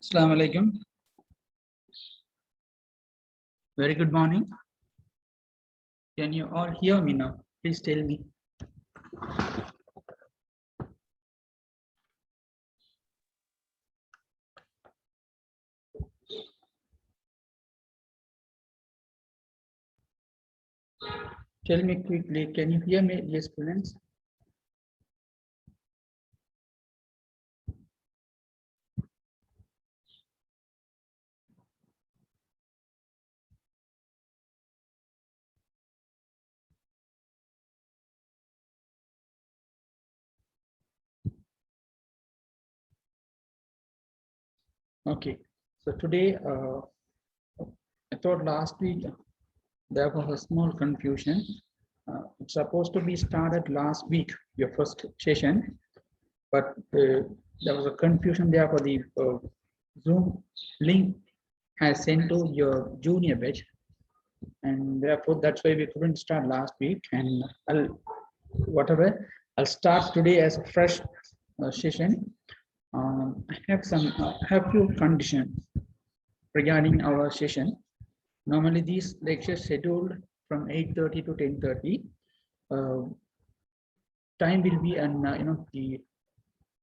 Assalamu alaikum. Very good morning. Can you all hear me now? Please tell me. Tell me quickly, can you hear me, dear students? Okay, so today, I thought last week there was a small confusion. It's supposed to be started last week, your first session, but there was a confusion there for the Zoom link has sent to your junior batch, and therefore that's why we couldn't start last week. And I'll start today as a fresh session. I have few conditions regarding our session. Normally, these lectures scheduled from 8:30 to 10:30. Time will be, and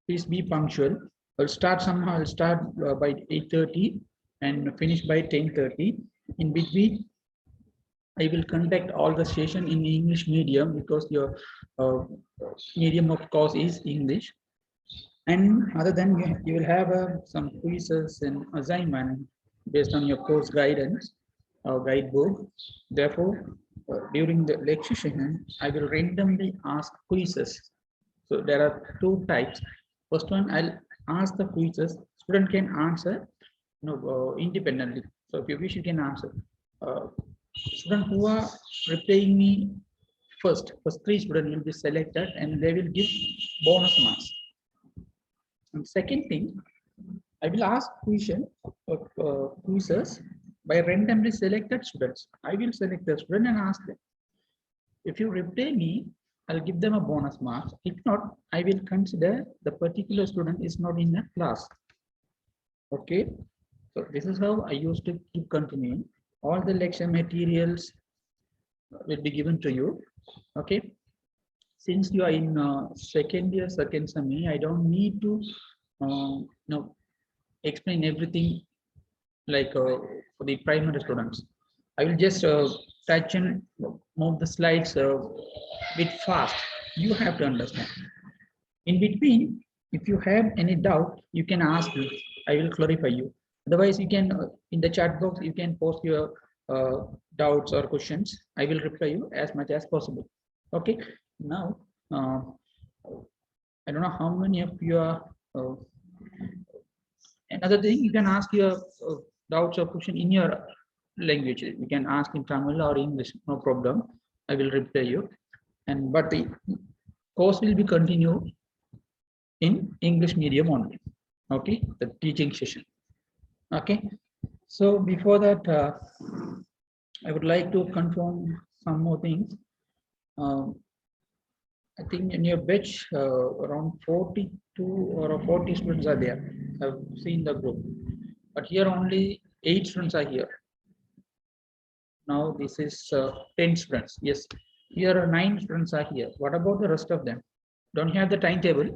please be punctual. I'll start by 8:30 and finish by 10:30. In between, I will conduct all the session in English medium because your medium of course is English. And other than you will have some quizzes and assignment based on your course guidance or guidebook. Therefore, during the lecture session, I will randomly ask quizzes. So there are two types. First one, I'll ask the quizzes. Student can answer, independently. So if you wish, you can answer. Student who are replying me first three students will be selected and they will give bonus marks. And second thing, I will ask quizzes by randomly selected students. I will select the student and ask them. If you reply me, I'll give them a bonus marks. If not, I will consider the particular student is not in a class. Okay, so this is how I used to keep continuing. All the lecture materials will be given to you. Okay, since you are in second year, second semi, I don't need to explain everything like for the primary students. I will just touch and move the slides a bit fast. You have to understand. In between, if you have any doubt, you can ask me. I will clarify you. Otherwise, you can in the chat box you can post your doubts or questions. I will reply you as much as possible. Okay. Now, I don't know how many of you are. Another thing, you can ask your doubts or question in your language. You can ask in Tamil or English, no problem. I will reply you. And but the course will be continued in English medium only. Okay, the teaching session. Okay, so before that, I would like to confirm some more things. I think in your batch, around 42 or 40 students are there. I've seen the group, but here only 8 students are here. Now this is 10 students. Yes, here are 9 students are here. What about the rest of them? Don't you have the timetable?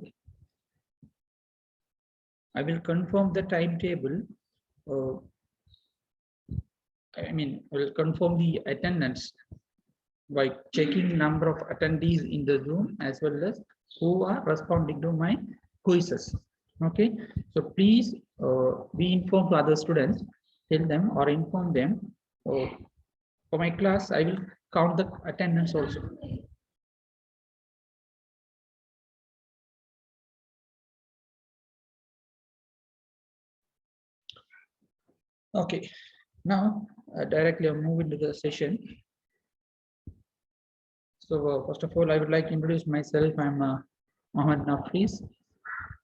I will confirm the timetable. I will confirm the attendance by checking number of attendees in the Zoom as well as who are responding to my quizzes. Okay, so please be informed to other students, tell them or inform them. For my class, I will count the attendance also. Okay, now directly I'll move into the session. So first of all, I would like to introduce myself. I'm Mohammed Nafis,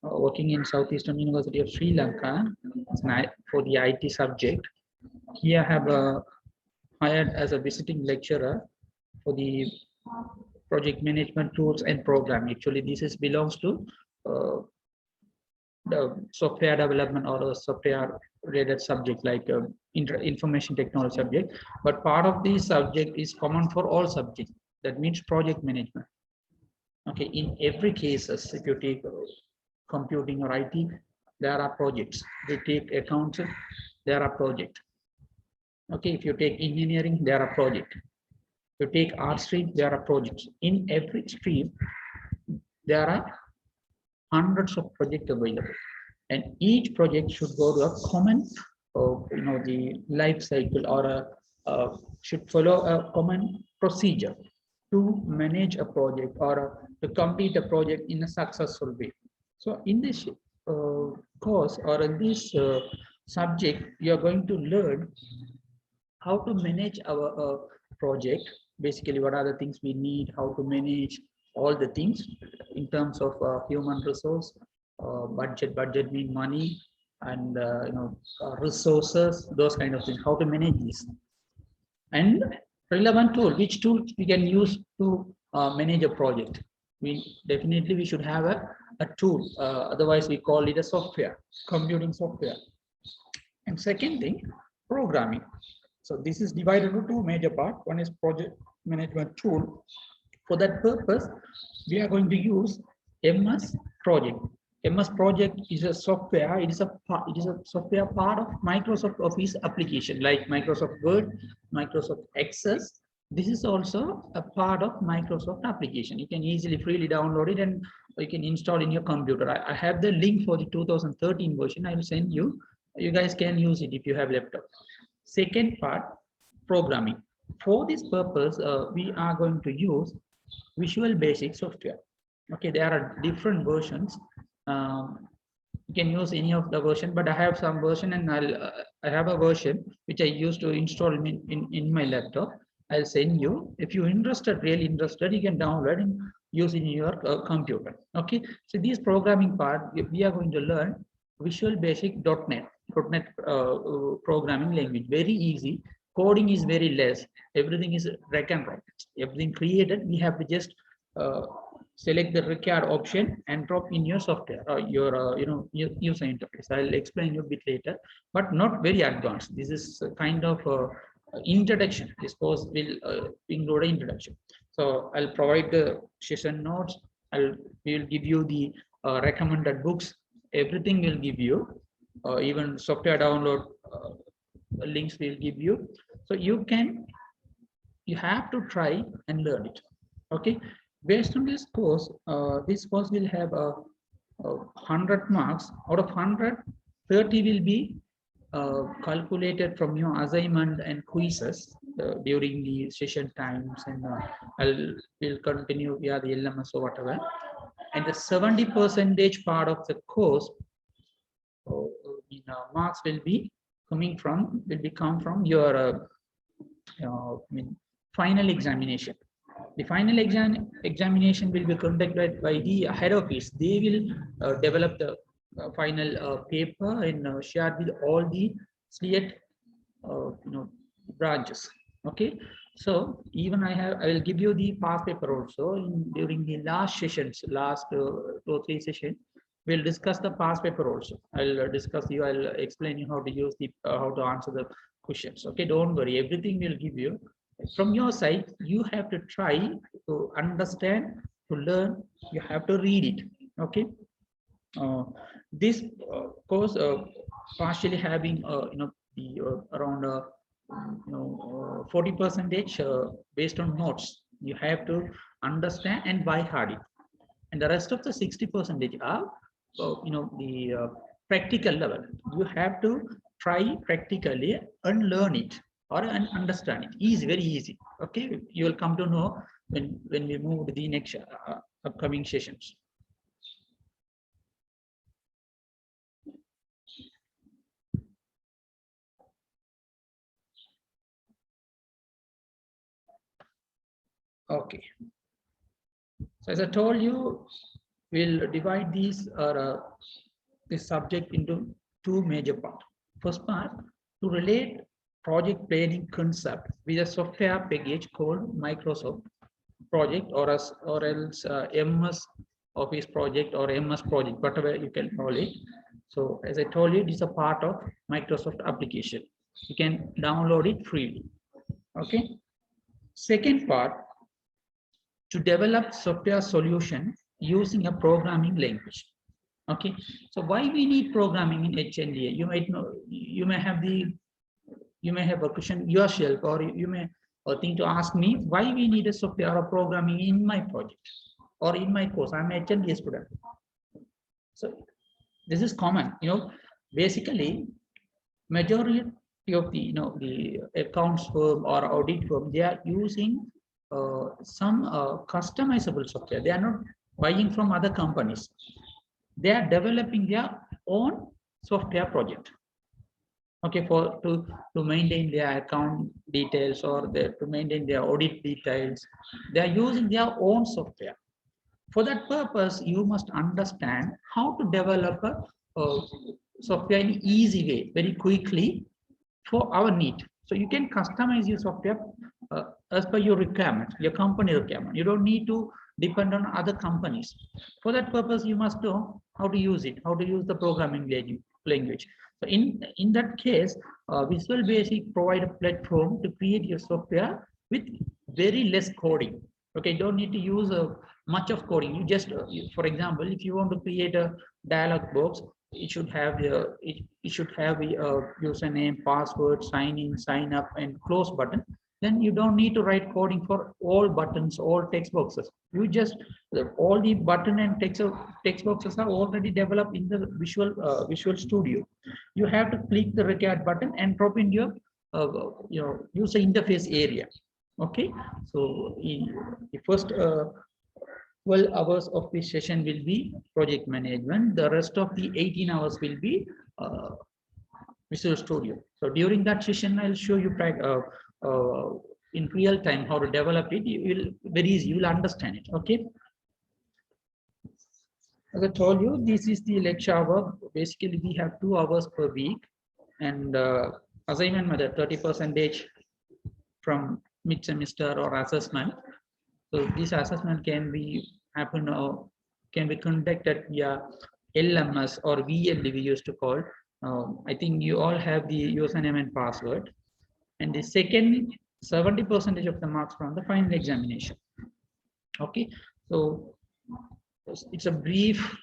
working in Southeastern University of Sri Lanka for the IT subject. Here I have hired as a visiting lecturer for the project management tools and program. Actually, this belongs to the software development or a software related subject like information technology subject, but part of this subject is common for all subjects. That means project management. Okay, in every cases, if you take computing or IT, there are projects. They take accounts, there are projects. Okay, if you take engineering, there are projects. If you take art stream, there are projects. In every stream, there are hundreds of projects available, and each project should go to a common, the life cycle, or should follow a common procedure to manage a project, or to complete a project in a successful way. So in this course, or in this subject, you are going to learn how to manage our project. Basically, what are the things we need, how to manage all the things in terms of human resource, budget mean money, and resources, those kind of things, how to manage this. And relevant tool, which tool we can use to manage a project. We should have a tool, otherwise we call it a software, computing software. And second thing, programming. So this is divided into two major parts. One is project management tool. For that purpose, we are going to use MS Project. MS Project is a software. It is a software part of Microsoft Office application, like Microsoft Word, Microsoft Excel. This is also a part of Microsoft application. You can easily freely download it and you can install in your computer. I have the link for the 2013 version. I will send you. You guys can use it if you have laptop. Second part, programming. For this purpose, we are going to use Visual Basic software. Okay, there are different versions. You can use any of the version, but I have some version, and I have a version which I used to install in my laptop. I'll send you. If you're interested, really interested, you can download and use in your computer. Okay, so this programming part, we are going to learn Visual Basic .NET programming language. Very easy. Coding is very less. Everything is drag and drop. Everything created, we have to just select the required option and drop in your software or your user interface. I'll explain you a bit later, but not very advanced. This is a kind of introduction. This course will include an introduction. So I'll provide the session notes. We will give you the recommended books. Everything will give you. Even software download links will give you. So you have to try and learn it. Okay, based on this course will have 100 marks. Out of 100, 30 will be calculated from your assignment and quizzes during the session times, and will continue via the LMS or whatever. And the 70% part of the course marks will come from your final examination. The final examination will be conducted by the head office. They will develop the final paper and share with all the SLEAT branches. Okay, so even I will give you the past paper also during the last sessions, last 2 or 3 sessions. We'll discuss the past paper also. I'll explain you how to use the how to answer the questions. Okay, don't worry, everything will give you. From your side, you have to try to understand, to learn. You have to read it. Okay, this course partially having around 40% based on notes. You have to understand and by heart it, and the rest of the 60% are the practical level. You have to try practically and learn it or understand it. Easy, very easy. Okay, you will come to know when we move to the next upcoming sessions. Okay, so as I told you, we'll divide this subject into 2 major parts. First part, to relate project planning concept with a software package called Microsoft Project or else MS Office project or MS project, whatever you can call it. So as I told you, it is a part of Microsoft application. You can download it freely. Okay. Second part, to develop software solution using a programming language. Okay. So why we need programming in HNDA? You might know, you may have a question yourself, or you may think to ask me why we need a software or programming in my project or in my course. I'm an HNDA student. So this is common, basically majority of the accounts firm or audit firm, they are using some customizable software. They are not buying from other companies. They are developing their own software project. Okay, to maintain their account details or to maintain their audit details, they are using their own software. For that purpose, you must understand how to develop a software in easy way, very quickly for our need. So you can customize your software as per your requirement, your company requirement. You don't need to depend on other companies. For that purpose, you must know how to use it, how to use the programming language. So in that case, Visual Basic provide a platform to create your software with very less coding. Okay, you don't need to use much of coding. You just, for example, if you want to create a dialog box, it should have the it should have a username, password, sign in, sign up, and close button. Then you don't need to write coding for all buttons, all text boxes. You just all the button and text boxes are already developed in the Visual Studio. You have to click the required button and drop in your user interface area. Okay, so the first 12 hours of this session will be project management. The rest of the 18 hours will be Visual Studio. So during that session, I'll show you in real time how to develop it. You will very easy. You will understand it. Okay. As I told you, this is the lecture hour. Basically, we have 2 hours per week, and assignment method 30% from mid semester or assessment. So this assessment can be conducted via LMS or VLD we used to call. I think you all have the username and password. And the second 70% of the marks from the final examination. Okay, so it's a brief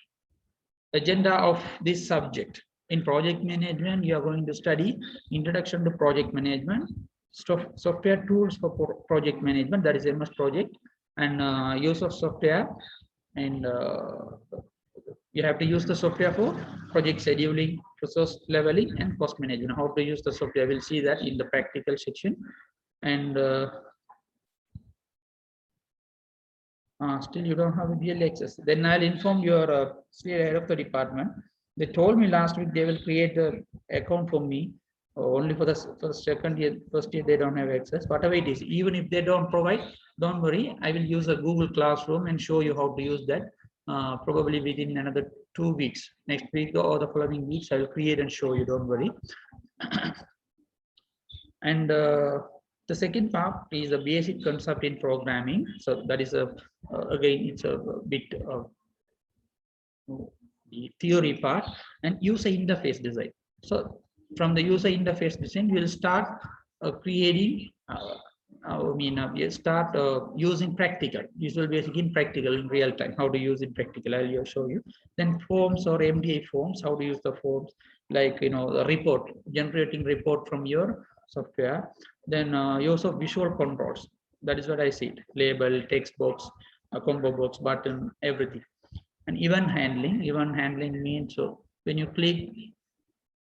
agenda of this subject. In project management, you are going to study introduction to project management, software tools for project management, that is MS Project, and use of software, and you have to use the software for project scheduling, resource leveling, and cost management. How to use the software, we'll see that in the practical section. And still you don't have a BL access. Then I'll inform your head of the department. They told me last week they will create the account for me only for the second year. First year they don't have access. Whatever it is, even if they don't provide, don't worry. I will use a Google Classroom and show you how to use that. Probably within another 2 weeks. Next week or the following weeks, I will create and show you. Don't worry. And the second part is a basic concept in programming. So that is again, it's a bit of the theory part, and user interface design. So from the user interface design, we'll start creating. We'll start using practical. Visual Basic in practical, in real time. How to use it practical, I'll show you. Then forms or MDA forms. How to use the forms, like the report, generating report from your software. Then use of visual controls. That is what I said: label, text box, combo box, button, everything. And event handling. Event handling means, so when you click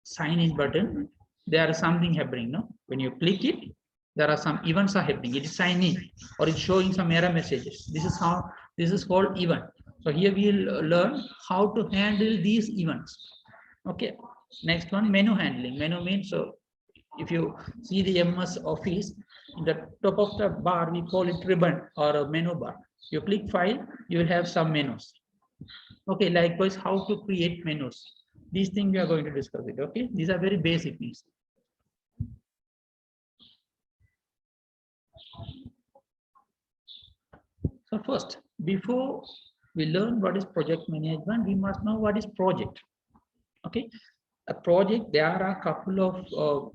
sign in button, there is something happening. No, when you click it, there are some events are happening. It is signing or it's showing some error messages. This is called event. So here we'll learn how to handle these events. Okay. Next one, menu handling. Menu means, so if you see the MS Office, in the top of the bar, we call it ribbon or a menu bar. You click file, you will have some menus. Okay, likewise, how to create menus. These things we are going to discuss it. Okay, these are very basic things. So first, before we learn what is project management, we must know what is project. Okay, a project, there are a couple of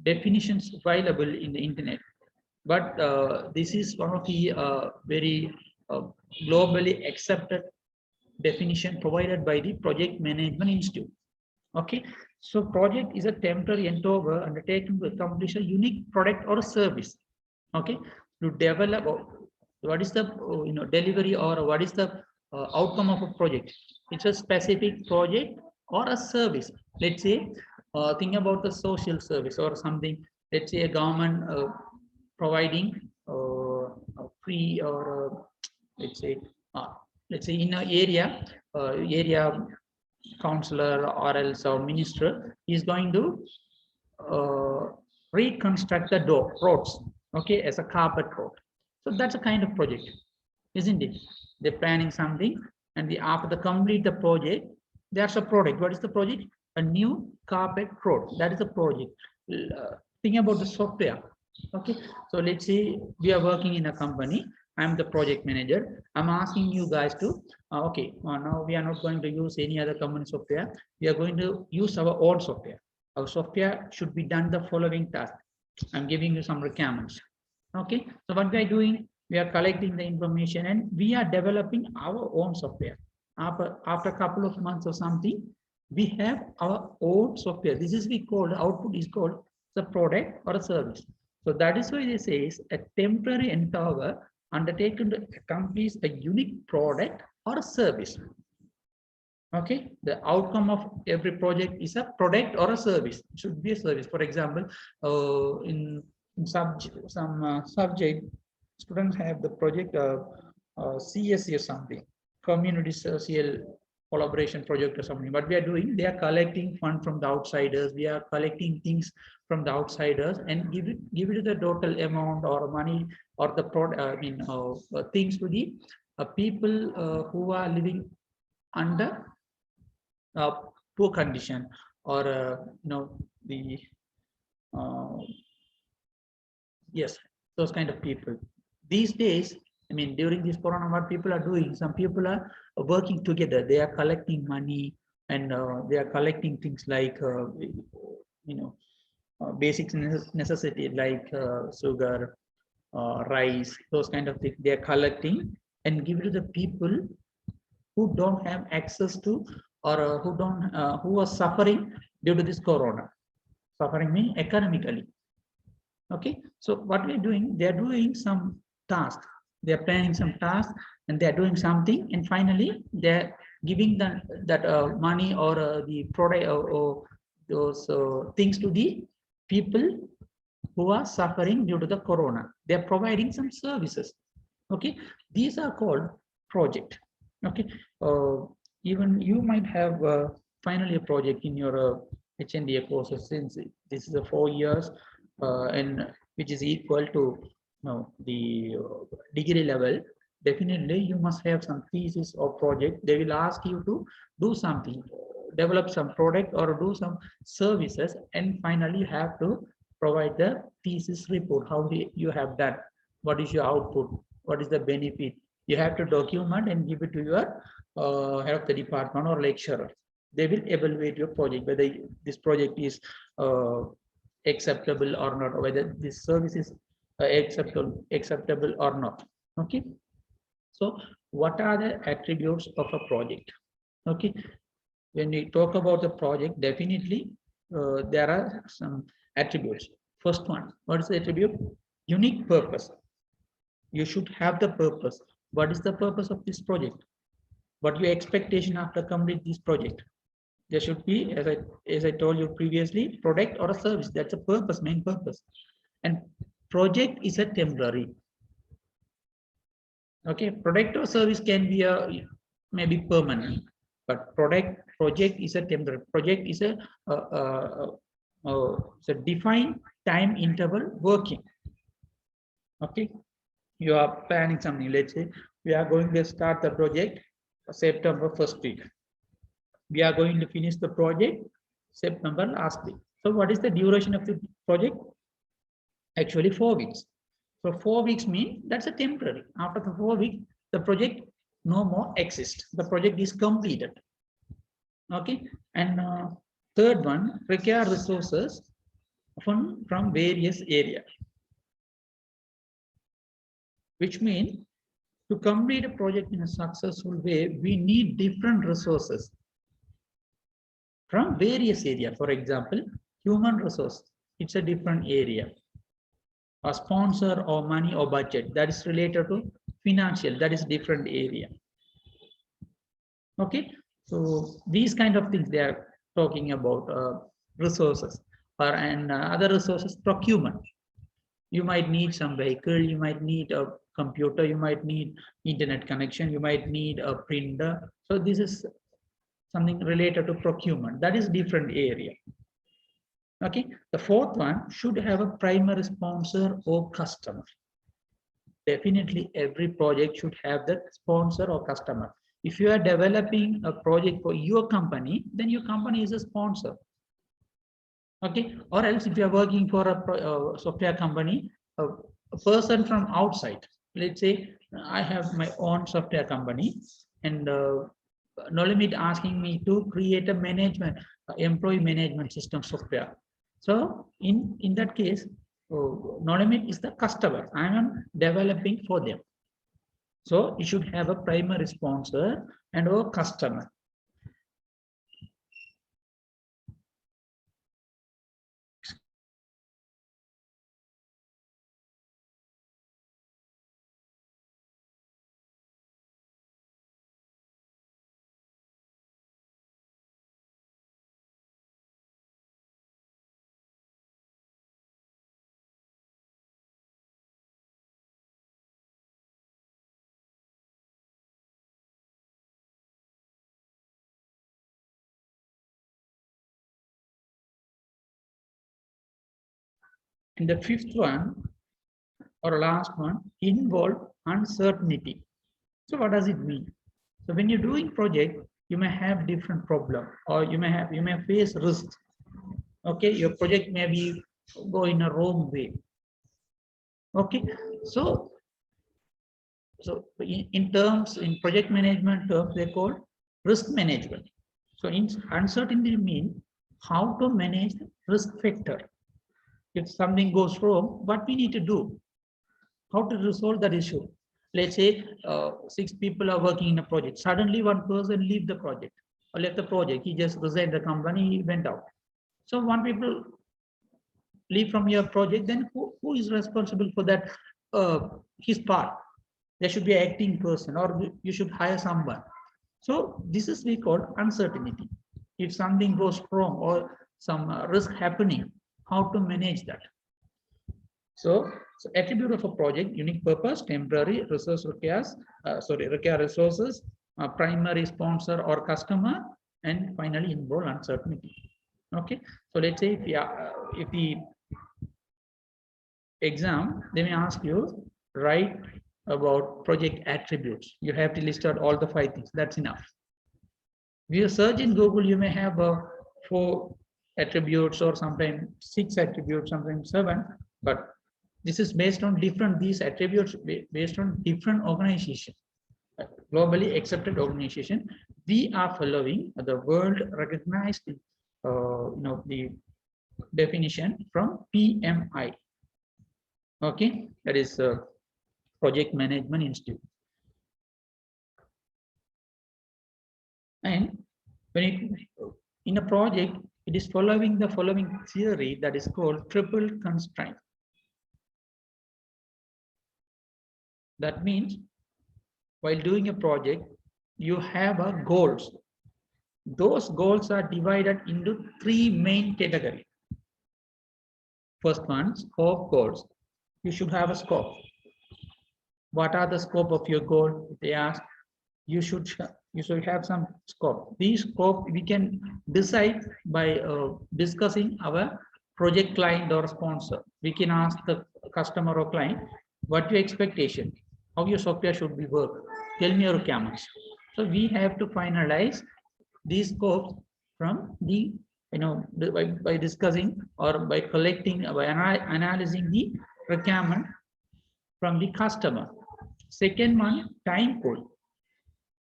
definitions available in the internet, but this is one of the very globally accepted definition provided by the Project Management Institute. Okay, so project is a temporary endeavor undertaken to accomplish a unique product or a service. Okay, to develop what is the delivery or what is the outcome of a project. It's a specific project or a service. Let's say think about the social service or something. Let's say a government providing free or let's say in an area counselor or else a minister is going to reconstruct the roads, okay, as a carpet road. So that's a kind of project, isn't it? They're planning something, and after the complete the project, there's a product. What is the project? A new carpet road. That is a project. Think about the software. Okay, so let's say we are working in a company. I'm the project manager. I'm asking you guys to, okay, now we are not going to use any other company software. We are going to use our own software. Our software should be done the following task. I'm giving you some requirements. Okay, so what we are doing, we are collecting the information and we are developing our own software. After a couple of months or something, we have our own software. This is we call, output is called the product or a service. So that is why they say a temporary endeavor undertaken to accomplish a unique product or a service. Okay, the outcome of every project is a product or a service. It should be a service. For example, in some subject, students have the project CSC or something, community social collaboration project or something. What we are doing, they are collecting fund from the outsiders. We are collecting things from the outsiders and give it the total amount or money or the product, things to the people who are living under poor condition or the yes, those kind of people. These days, I mean, during this corona, what people are doing, some people are working together. They are collecting money and they are collecting things like basic necessity like sugar, rice, those kind of things. They are collecting and give it to the people who don't have access to or who are suffering due to this corona. Suffering means economically. Okay, so what we're doing, they're doing some task. They're planning some task and they're doing something, and finally they're giving that money or the product or those things to the people who are suffering due to the corona. They're providing some services. Okay, these are called project. Okay, even you might have finally a project in your HNDA courses, since this is a 4 years and which is equal to the degree level. Definitely you must have some thesis or project. They will ask you to do something, develop some product or do some services, and finally you have to provide the thesis report. How you have done, what is your output, what is the benefit. You have to document and give it to your head of the department or lecturer. They will evaluate your project, whether this project is acceptable or not, or whether this service is acceptable or not. Okay, so what are the attributes of a project? Okay, when we talk about the project, definitely there are some attributes. First one, what is the attribute? Unique purpose. You should have the purpose. What is the purpose of this project? What your expectation after complete this project? There should be, as I told you previously, product or a service. That's a purpose, main purpose. And project is a temporary. Okay, product or service can be maybe permanent, but project is a temporary. Project is a defined time interval working. Okay, you are planning something. Let's say we are going to start the project September 1st week. We are going to finish the project September last week. So what is the duration of the project? Actually 4 weeks. So 4 weeks mean that's a temporary. After the 4 weeks, the project no more exist. The project is completed. Okay, and third one, require resources from various areas, which means to complete a project in a successful way, we need different resources from various areas. For example, human resource, it's a different area. A sponsor or money or budget, that is related to financial, that is different area. Okay, so these kind of things they are talking about resources, or and other resources, procurement. You might need some vehicle, you might need a computer, you might need internet connection, you might need a printer. So this is something related to procurement, that is different area. Okay, the fourth one, should have a primary sponsor or customer. Definitely every project should have that sponsor or customer. If you are developing a project for your company, then your company is a sponsor. Okay, or else if you are working for a software company, a person from outside, let's say I have my own software company, and Nolomit asking me to create a management, employee management system software. So in that case, Nolomit is the customer. I am developing for them. So you should have a primary sponsor and a customer. And the fifth one or last one, involve uncertainty. So what does it mean? So when you're doing project, you may have different problem, or you may face risks. Okay, your project may be go in a wrong way. Okay, so in project management terms, they call risk management. So in uncertainty mean how to manage the risk factor. If something goes wrong, what we need to do, how to resolve that issue. Let's say 6 people are working in a project. Suddenly one person leave the project or left the project. He just resigned the company, he went out. So one people leave from your project, then who is responsible for that, his part? There should be an acting person, or you should hire someone. So this is we call uncertainty. If something goes wrong or some risk happening, how to manage that? So attribute of a project: unique purpose, temporary, resource requires, require resources, primary sponsor or customer, and finally involve uncertainty. Okay, so let's say if the exam, they may ask you write about project attributes. You have to list out all the 5 things. That's enough. If you search in Google, you may have 4 attributes, or sometimes 6 attributes, sometimes 7, but this is based on these attributes based on different organization, globally accepted organization. We are following the world recognized, the definition from PMI. Okay, that is Project Management Institute. And when in a project, it is following the following theory that is called triple constraint. That means while doing a project, you have a goals. Those goals are divided into 3 main categories. First one, scope goals. You should have a scope. What are the scope of your goal? They ask, you should have some scope. These scope we can decide by discussing our project client or sponsor. We can ask the customer or client, what your expectation, how your software should be work. Tell me your requirements. So we have to finalize these scopes from the by discussing or by collecting, by analyzing the requirement from the customer. Second one, time goal.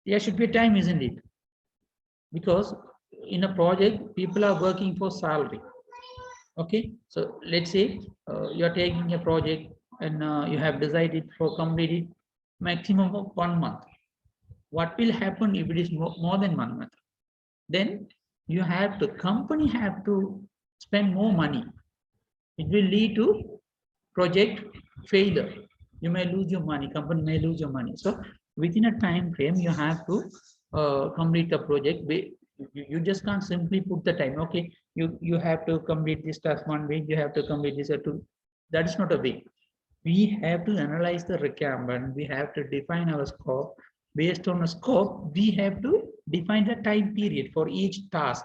There should be time, isn't it? Because in a project, people are working for salary. Okay, so let's say you are taking a project and you have decided for completed maximum of 1 month. What will happen if it is more than 1 month? Then you have to company have to spend more money. It will lead to project failure. You may lose your money, company may lose your money. So within a time frame, you have to complete the project. You just can't simply put the time. Okay, you have to complete this task 1 week. You have to complete this at 2. That is not a way. We have to analyze the requirement. We have to define our scope. Based on a scope, we have to define the time period for each task.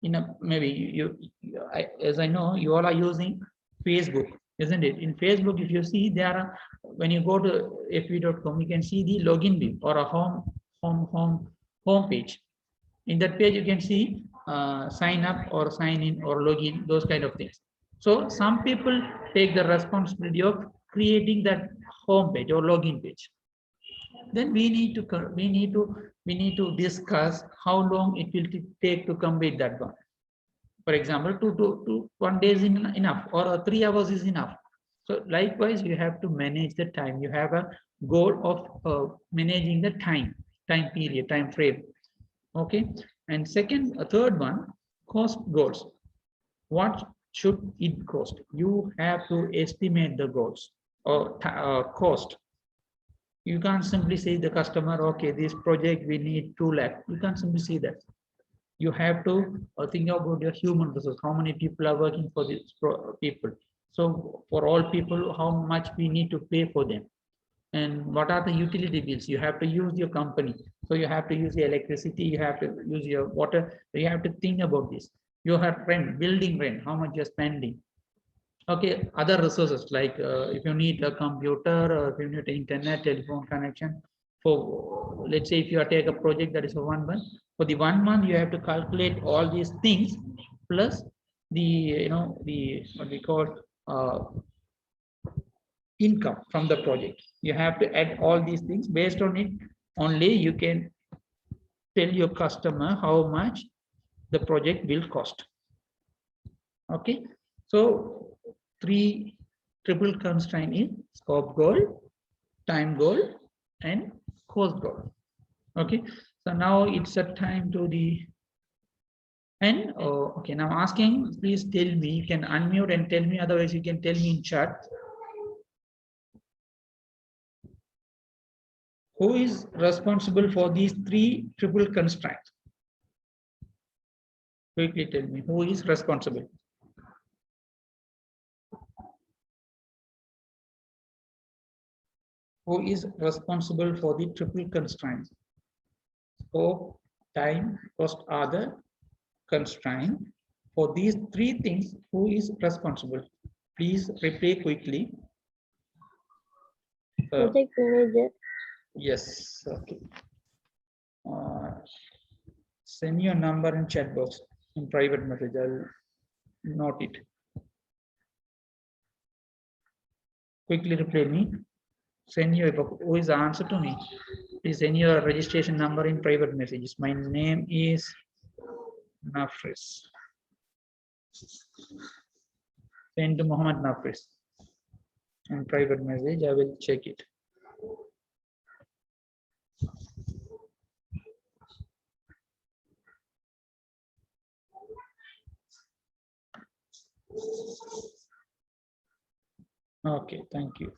In a maybe as I know, you all are using Facebook, isn't it? In Facebook, if you see there are, when you go to fb.com, you can see the login view or a home page. In that page, you can see sign up or sign in or login, those kind of things. So some people take the responsibility of creating that home page or login page. Then we need to discuss how long it will take to complete that one. For example, 1 day is enough, or 3 hours is enough. So likewise, you have to manage the time. You have a goal of managing the time period, time frame. Okay, and third one, cost goals. What should it cost? You have to estimate the goals or cost. You can't simply say the customer, okay, this project we need 2 lakh. You can't simply say that. You have to think about your human resource. How many people are working for these people? So for all people, how much we need to pay for them? And what are the utility bills? You have to use your company. So you have to use the electricity, you have to use your water. So you have to think about this. You have rent, building rent, how much you're spending. Okay, other resources like if you need a computer or if you need internet, telephone connection. For let's say if you take a project that is for 1 month, for the 1 month you have to calculate all these things plus the the what we call income from the project. You have to add all these things. Based on it only you can tell your customer how much the project will cost. Okay, so 3 triple constraint is scope goal, time goal, and cost goal. Okay, so now it's a time to the end. Okay, now I'm asking, please tell me, you can unmute and tell me, otherwise you can tell me in chat. Who is responsible for these 3 triple constraints? Quickly tell me, who is responsible? Who is responsible for the triple constraints? Scope, time, cost are the constraint. For these 3 things, who is responsible? Please reply quickly. Project manager. Yes, okay. Send your number in chat box in private message. I'll note it. Quickly reply me. Send your who is the answer to me. Please send your registration number in private messages. My name is Nafris. Send to Muhammad Nafris in private message. I will check it. Okay, thank you.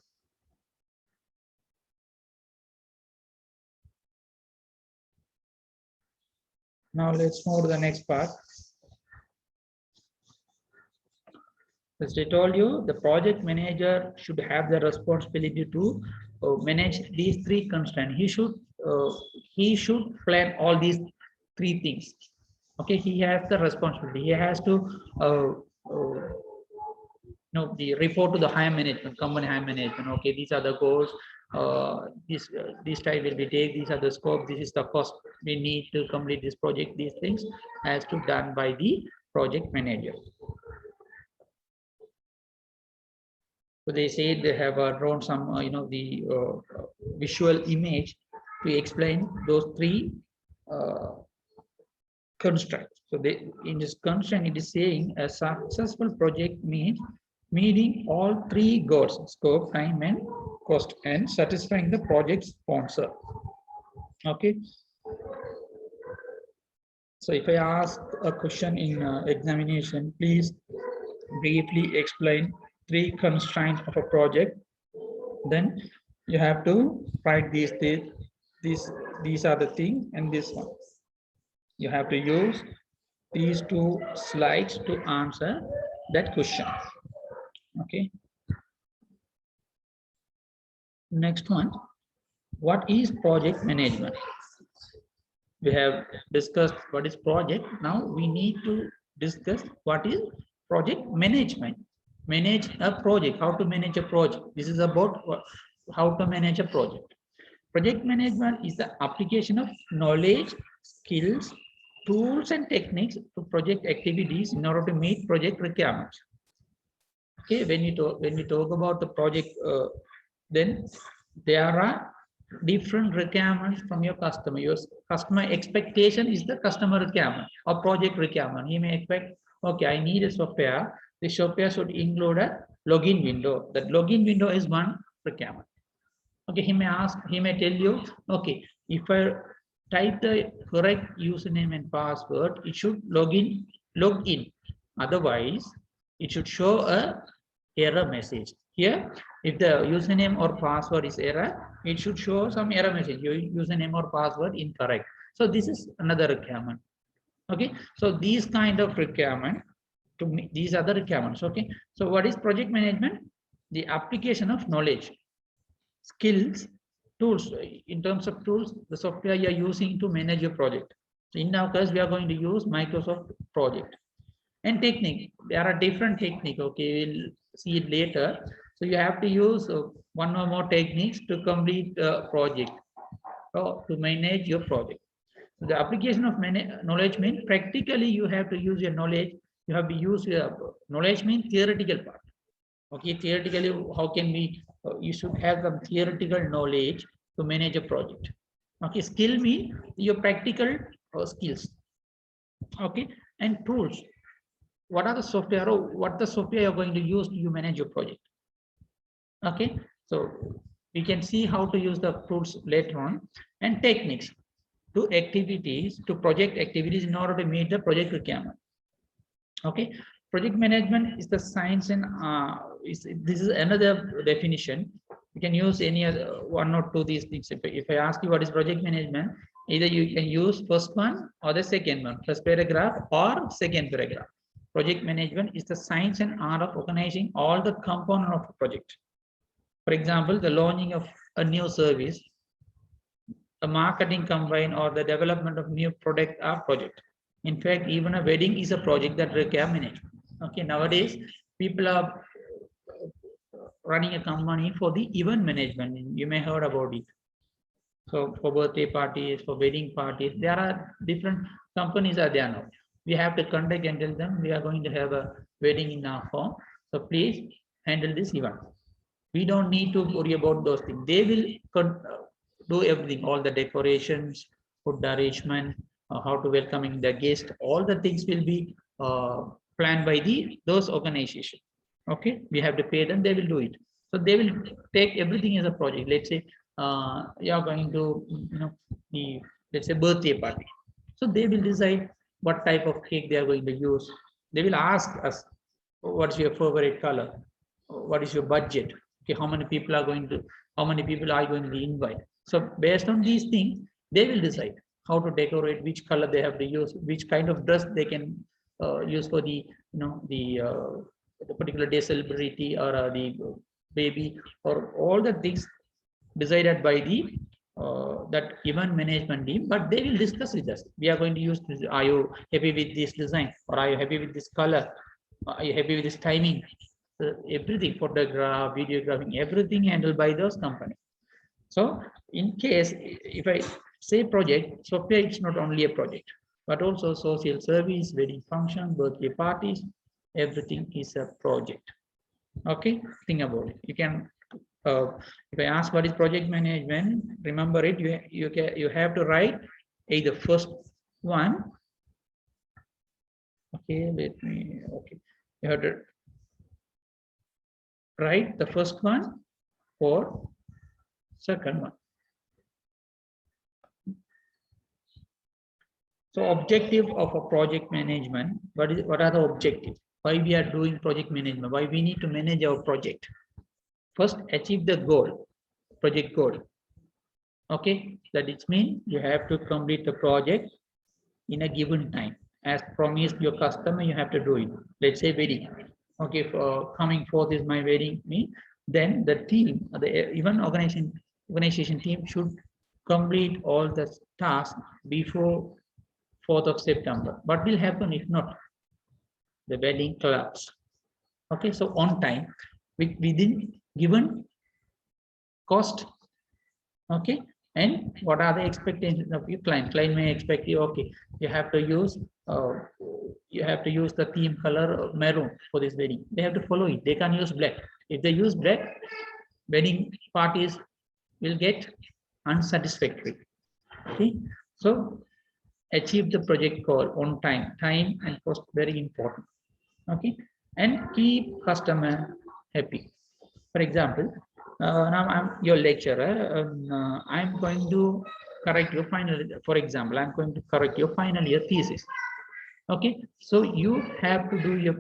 Now let's move to the next part. As I told you, the project manager should have the responsibility to manage these 3 constraints. He should plan all these 3 things. Okay, he has the responsibility. He has to report to the higher management, company higher management. Okay, these are the goals. This time will be take. These are the scope. This is the cost we need to complete this project. These things has to done by the project manager. So they say they have drawn some, the visual image to explain those three constraints. So in this constraint, it is saying a successful project means meeting all three goals: scope, time, and cost, and satisfying the project sponsor. Okay. So if I ask a question in examination, please briefly explain three constraints of a project. Then you have to write these are the things, and this one. You have to use these two slides to answer that question. Okay. Next one. What is project management? We have discussed what is project. Now we need to discuss what is project management. Manage a project. How to manage a project. This is about how to manage a project. Project management is the application of knowledge, skills, tools, and techniques to project activities in order to meet project requirements. Okay, when we talk about the project, then there are different requirements from your customer. Your customer expectation is the customer requirement or project requirement. He may expect, okay, I need a software. The software should include a login window. That login window is one requirement. Okay, he may tell you, okay, if I type the correct username and password, it should log in. Otherwise, it should show a error message. Here, if the username or password is error, it should show some error message. Your username or password incorrect. So this is another requirement. Okay, so these kind of requirement to meet these other requirements. Okay, so what is project management? The application of knowledge, skills, tools. In terms of tools, the software you are using to manage your project. So in our case, we are going to use Microsoft Project. And technique, there are different techniques. Okay, we'll see it later. So you have to use one or more techniques to complete a project or to manage your project. So the application of knowledge means practically you have to use your knowledge. You have to use your knowledge means theoretical part. Okay, theoretically, how can we? You should have some theoretical knowledge to manage a project. Okay, skill means your practical skills. Okay, and tools. What are the software or what the software you're going to use to manage your project? Okay, so we can see how to use the tools later on, and techniques to activities, to project activities in order to meet the project requirement. Okay, project management is the science and this is another definition. You can use any other one or two these things. If I ask you what is project management, either you can use first one or the second one, first paragraph or second paragraph. Project management is the science and art of organizing all the components of a project. For example, the launching of a new service, a marketing campaign, or the development of new product or project. In fact, even a wedding is a project that requires management. Okay, nowadays people are running a company for the event management. You may have heard about it. So for birthday parties, for wedding parties, there are different companies are there now. We have to contact and tell them we are going to have a wedding in our home. So please handle this event. We don't need to worry about those things. They will do everything, all the decorations, food arrangement, how to welcoming the guest, all the things will be planned by those organizations. Okay, we have to pay them, they will do it. So they will take everything as a project. Let's say you are going to, let's say birthday party. So they will decide what type of cake they are going to use. They will ask us, what's your favorite color? What is your budget? Okay, how many people are going to invite? So based on these things, they will decide how to decorate, which color they have to use, which kind of dress they can use for the particular day celebrity or the baby, or all the things decided by the that event management team. But they will discuss with us. We are going to use this. Are you happy with this design, or are you happy with this color? Are you happy with this timing? Everything, photograph, videographing, everything handled by those companies. So in case, if I say project, software, it's not only a project, but also social service, wedding function, birthday parties, everything is a project. Okay, think about it. You can If I ask what is project management, remember it. You have to write either first one. Okay, let me. Okay, you have to write the first one or second one. So objective of a project management, what are the objectives? Why we are doing project management? Why we need to manage our project? First, achieve the goal, project goal. Okay, that it means you have to complete the project in a given time. As promised your customer, you have to do it. Let's say wedding. Okay, for coming forth is my wedding, then the team, the even organization team should complete all the tasks before 4th of September. What will happen if not? The wedding collapse. Okay, so on time, within given cost. Okay, and what are the expectations of your client? Client may expect you, okay, you have to use the theme color maroon for this wedding. They have to follow it. They can't use black. If they use black, wedding parties will get unsatisfactory. Okay, so achieve the project goal on time. Time and cost very important. Okay, and keep customer happy. For example, now I'm your lecturer. I'm going to correct your final. For example, I'm going to correct your final year thesis. Okay, so you have to do your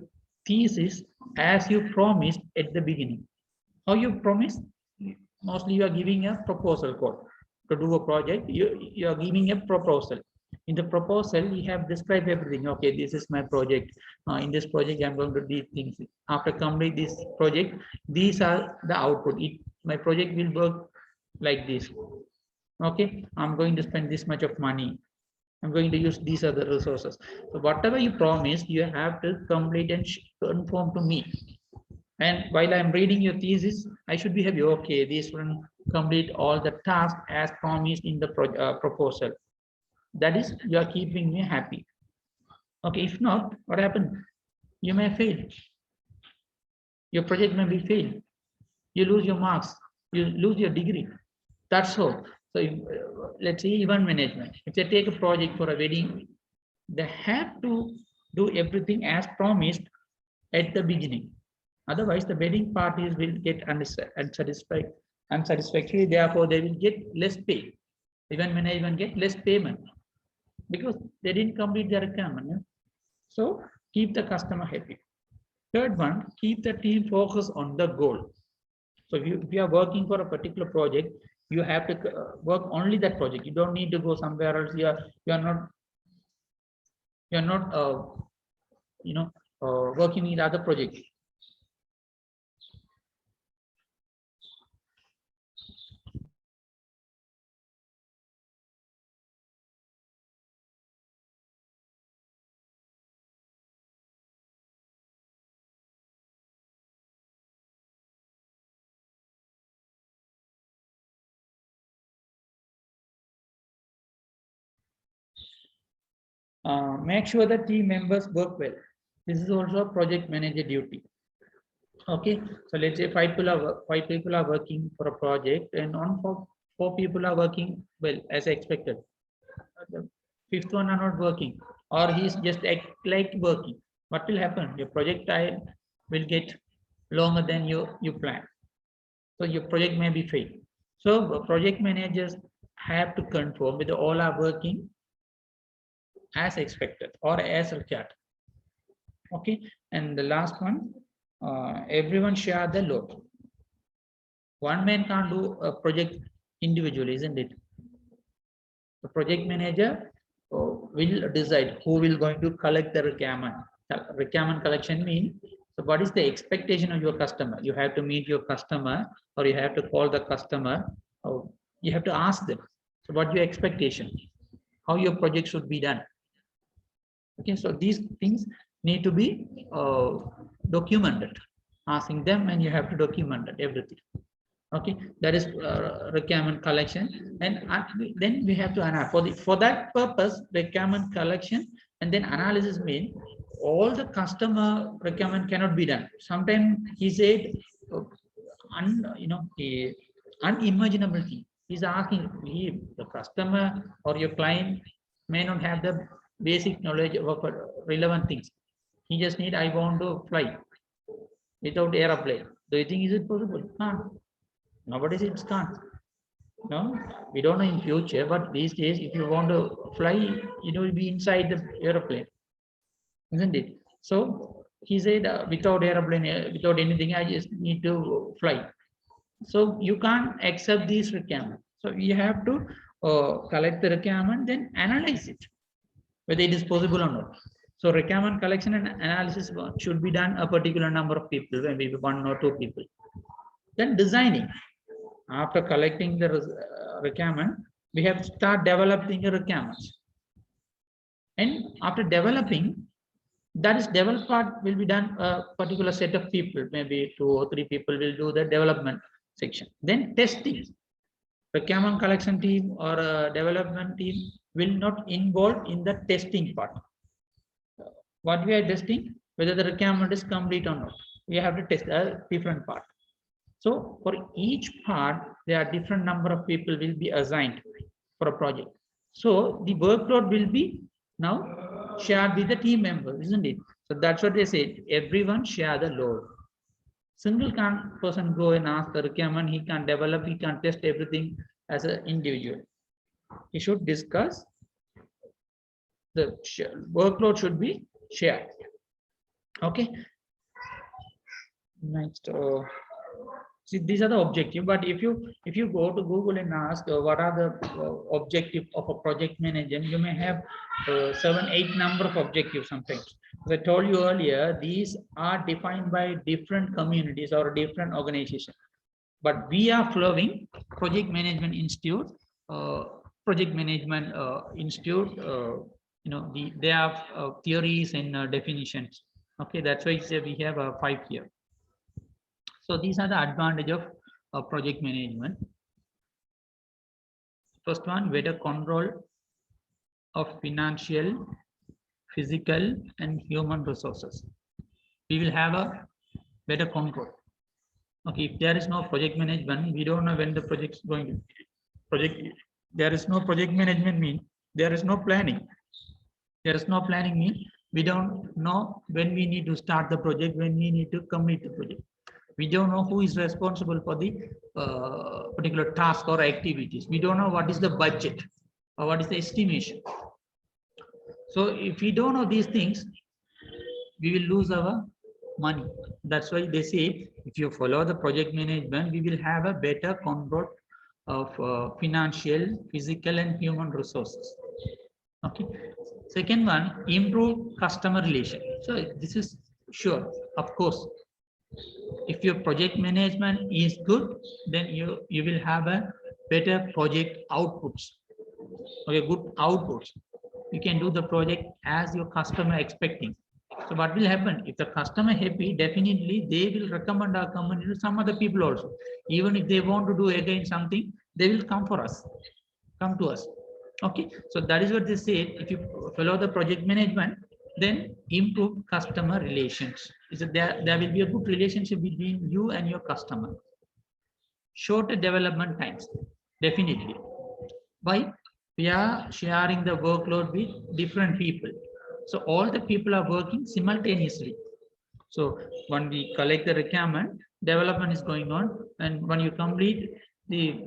thesis as you promised at the beginning. How you promised? Mostly you are giving a proposal code to do a project. You are giving a proposal. In the proposal, you have described everything. Okay, this is my project. In this project, I'm going to do these things. After complete this project, these are the output. My project will work like this. Okay, I'm going to spend this much of money. I'm going to use these other resources. So whatever you promised, you have to complete and confirm to me. And while I'm reading your thesis, I should be happy. Okay, this one complete all the tasks as promised in the proposal. That is, you are keeping me happy. Okay, if not, what happened? You may fail. Your project may be failed. You lose your marks. You lose your degree. That's all. So if, let's say event management. If they take a project for a wedding, they have to do everything as promised at the beginning. Otherwise, the wedding parties will get unsatisfactory. Therefore, they will get less pay. Event management get less payment because they didn't complete their requirement. So keep the customer happy. Third one, keep the team focused on the goal. So if you are working for a particular project, you have to work only that project. You don't need to go somewhere else. You are not working in other projects. Make sure that team members work well. This is also a project manager duty. Okay, so let's say five people are working for a project, and four people are working well as expected. The fifth one are not working, or he's just like working. What will happen? Your project time will get longer than you plan. So your project may be failed. So project managers have to confirm whether all are working as expected or as required. Okay, and the last one, everyone share the load. One man can't do a project individually, isn't it? The project manager will decide who will going to collect the requirement. Requirement collection means, so what is the expectation of your customer? You have to meet your customer, or you have to call the customer, or you have to ask them. So what your expectation? How your project should be done? Okay, so these things need to be documented. Asking them, and you have to document it, everything. Okay, that is requirement collection, and then we have to analyze for that purpose. Requirement collection and then analysis mean all the customer requirement cannot be done. Sometimes he said, unimaginable thing. He's asking, the customer or your client may not have the basic knowledge of relevant things. He just need, I want to fly without airplane. Do you think is it possible? Nowadays it can't. No, we don't know in future, but these days, if you want to fly, it will be inside the airplane, isn't it? So he said, without airplane, without anything, I just need to fly. So you can't accept these requirements. So you have to collect the requirement, then analyze it, whether it is possible or not. So requirement collection and analysis should be done a particular number of people, maybe 1 or 2 people. Then designing. After collecting the requirement, we have to start developing the requirements. And after developing, that is developed part will be done a particular set of people, maybe 2 or 3 people will do the development section. Then testing. Requirement collection team or a development team will not involve in the testing part. What we are testing, whether the requirement is complete or not. We have to test a different part. So for each part, there are different number of people will be assigned for a project. So the workload will be now shared with the team members, isn't it? So that's what they said. Everyone share the load. Single person go and ask the requirement. He can develop. He can test everything as an individual. He should discuss. The workload should be shared. Okay. Next. See, these are the objective, but if you go to Google and ask what are the objective of a project manager, you may have 7, 8 number of objectives sometimes. As I told you earlier, these are defined by different communities or different organizations. But we are following Project Management Institute, Project Management Institute. They have theories and definitions. Okay, that's why we have a 5 here. So these are the advantage of project management. First one, better control of financial, physical, and human resources. We will have a better control. Okay, if there is no project management, we don't know when the project is going to project. There is no project management mean there is no planning. There is no planning mean we don't know when we need to start the project, when we need to complete the project. We don't know who is responsible for the particular task or activities. We don't know what is the budget or what is the estimation. So if we don't know these things, we will lose our money. That's why they say, if you follow the project management, we will have a better control of financial, physical, and human resources. Okay. Second one, improve customer relation. So this is sure, of course. If your project management is good, then you will have a better project outputs. Okay, good outputs. You can do the project as your customer expecting. So what will happen if the customer happy? Definitely they will recommend our company to some other people also. Even if they want to do again something, they will come to us. Okay, so that is what they say. If you follow the project management, then improve customer relations. There will be a good relationship between you and your customer. Shorter development times, definitely. Why? We are sharing the workload with different people. So all the people are working simultaneously. So when we collect the requirement, development is going on, and when you complete, the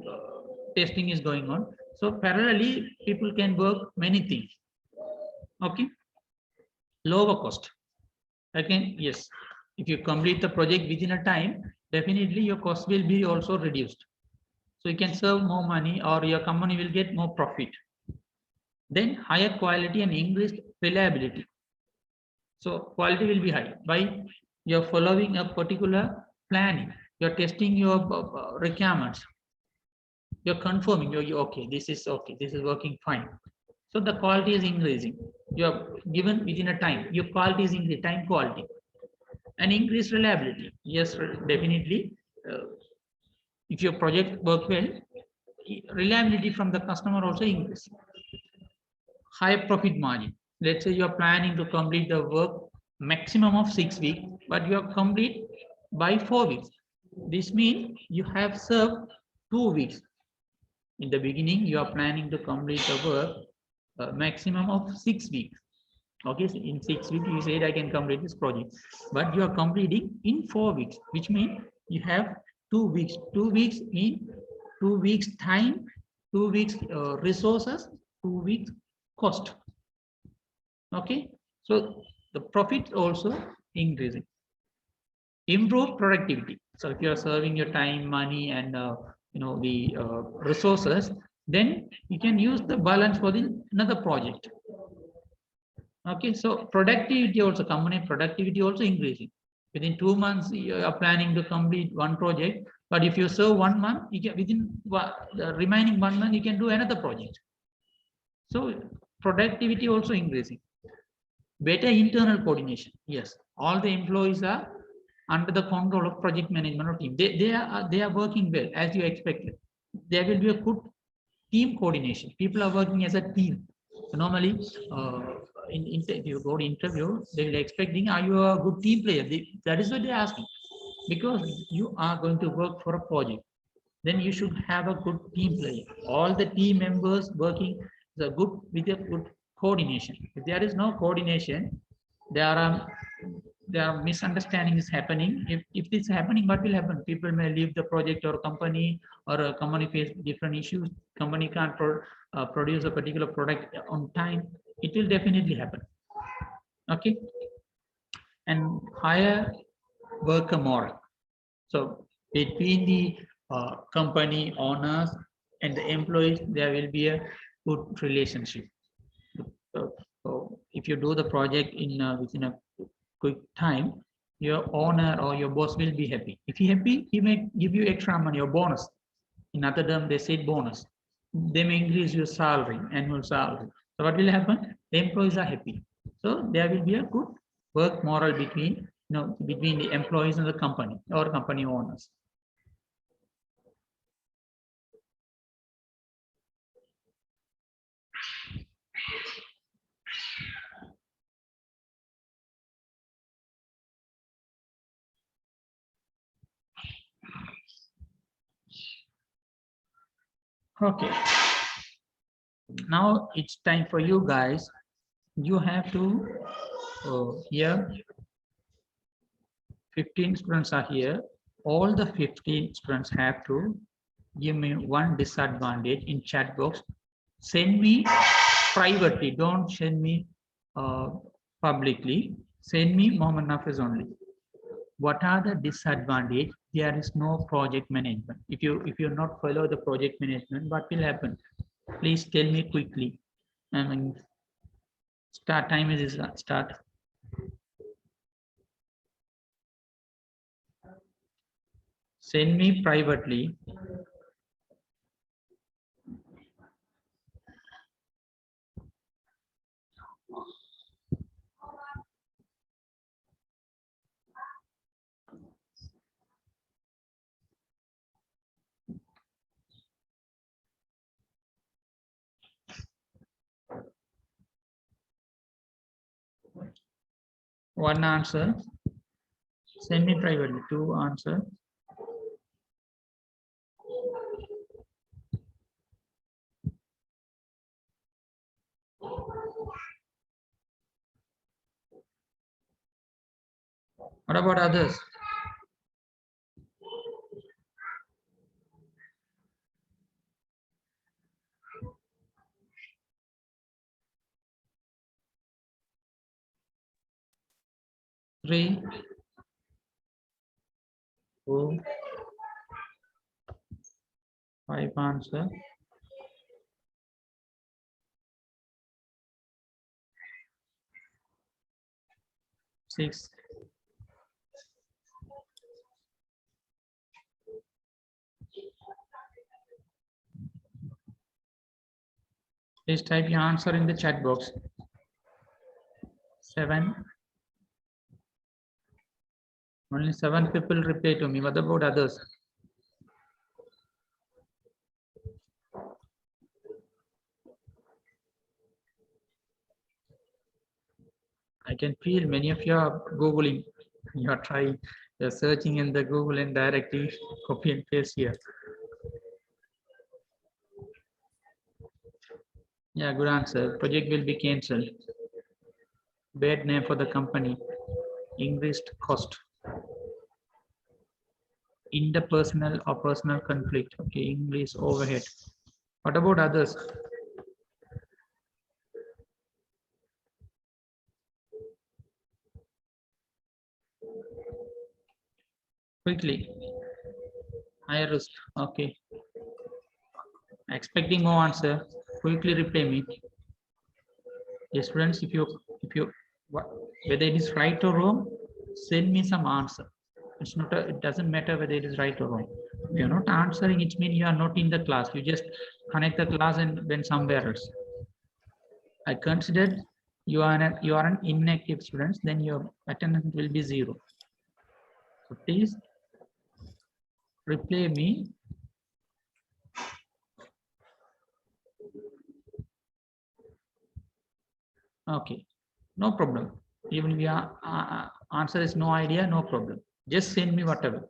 testing is going on. So parallelly, people can work many things. Okay. Lower cost. Again, yes. If you complete the project within a time, definitely your cost will be also reduced. So you can save more money, or your company will get more profit. Then higher quality and increased reliability. So quality will be high by you're following a particular planning. You're testing your requirements. You're confirming you're okay. This is okay. This is working fine. So the quality is increasing. You're given within a time. Your quality is increasing, time quality. And increased reliability. Yes, definitely. If your project works well, reliability from the customer also increases. High profit margin. Let's say you're planning to complete the work maximum of 6 weeks, but you are complete by 4 weeks. This means you have served 2 weeks. In the beginning, you are planning to complete the work maximum of 6 weeks. Okay, so in 6 weeks, you said I can complete this project, but you are completing in 4 weeks, which means you have 2 weeks. 2 weeks in 2 weeks time, 2 weeks resources, 2 weeks cost. Okay, so the profit also increasing. Improve productivity. So if you are serving your time, money, and the resources, then you can use the balance for the another project. Okay, so productivity also, company productivity also increasing. Within 2 months, you are planning to complete one project, but if you serve 1 month, you can within the remaining 1 month you can do another project. So productivity also increasing. Better internal coordination. Yes, all the employees are under the control of project management team. They are working well as you expected. There will be a good team coordination. People are working as a team. So normally, if you go to interview, they will expecting, are you a good team player? That is what they're asking. Because you are going to work for a project, then you should have a good team player. All the team members working with a good coordination. If there is no coordination, there are misunderstandings happening. If this is happening, what will happen? People may leave the project or company, or a company face different issues. Company can't produce a particular product on time. It will definitely happen. Okay, and higher worker moral. So between the company owners and the employees, there will be a good relationship. So if you do the project within a quick time, your owner or your boss will be happy. If he happy, he may give you extra money or bonus. In other terms, they say bonus. They may increase your salary, annual salary. So what will happen? The employees are happy. So there will be a good work moral between the employees and the company or company owners. Okay, now it's time for you guys. You have to here 15 students are here. All the 15 students have to give me one disadvantage in chat box. Send me privately, don't send me publicly. Send me Mohammed Nafiz only. What are the disadvantage? There is no project management. If you not follow the project management, what will happen? Please tell me quickly. I mean, start time is start. Send me privately. One answer. Send me privately. 2 answer. What about others? Three, 4, 5 answer. 6. Please type your answer in the chat box. 7. Only 7 people reply to me. What about others? I can feel many of you are Googling. You are trying, you're searching in the Google and directly copy and paste here. Yeah, good answer. Project will be cancelled. Bad name for the company. Increased cost. Interpersonal or personal conflict. Okay, English overhead. What about others? Quickly. Higher risk. Okay. Expecting more answer. Quickly reply me. Yes, students, if you whether it is right or wrong, send me some answer. It's not it doesn't matter whether it is right or wrong. If you're not answering, it means you are not in the class. You just connect the class and went somewhere else. I consider you are an inactive student, then your attendance will be 0. So please reply me. Okay, no problem. Even if your answer is no idea, no problem. Just send me whatever.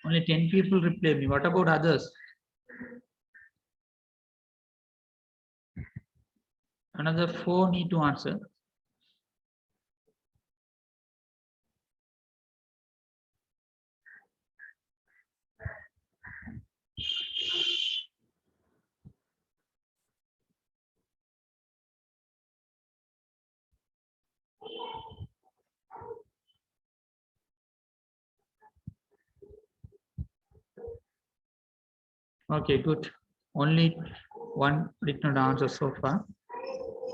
Only 10 people reply me. What about others? Another 4 need to answer. Okay, good. Only one did not answer so far.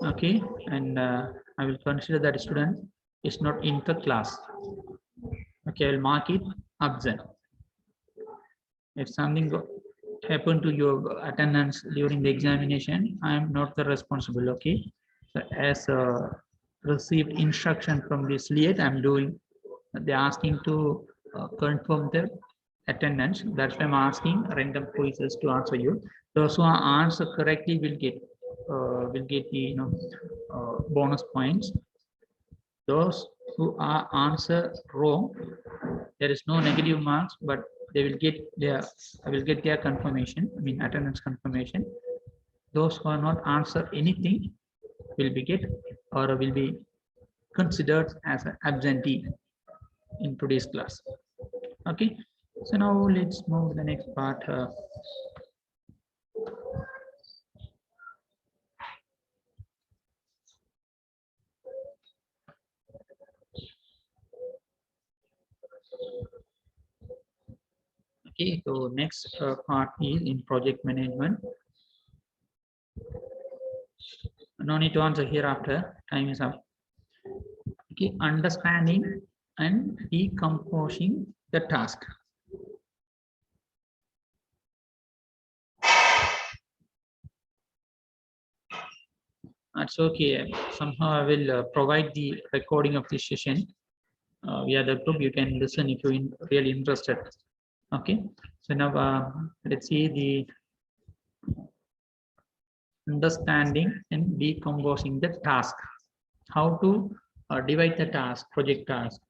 Okay, and I will consider that student is not in the class. Okay, I will mark it absent. If something happened to your attendance during the examination, I am not the responsible. Okay, so as received instruction from this lead, I'm doing. They're asking to confirm the attendance. That's why I'm asking random quizzes to answer you. Those who answer correctly will get the bonus points. Those who are answer wrong, there is no negative marks, but they will get their I will get their confirmation. I mean attendance confirmation. Those who are not answer anything will be get or will be considered as an absentee in today's class. Okay, so now let's move to the next part. Okay, so next part is in project management. No need to answer hereafter. Time is up. Okay, understanding and decomposing the task. That's okay. Somehow I will provide the recording of this session via the group. You can listen if you're really interested. Okay. So now let's see the understanding and decomposing the task. How to divide the task, project task.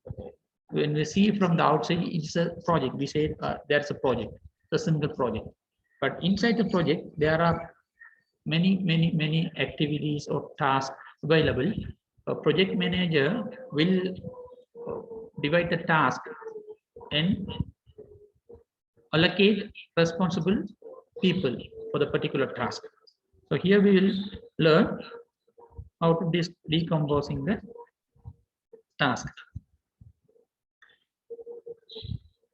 When we see from the outside, it's a project. We say there's a project, a single project. But inside the project, there are many activities or tasks available. A project manager will divide the task and allocate responsible people for the particular task. So here we will learn how to decomposing the task.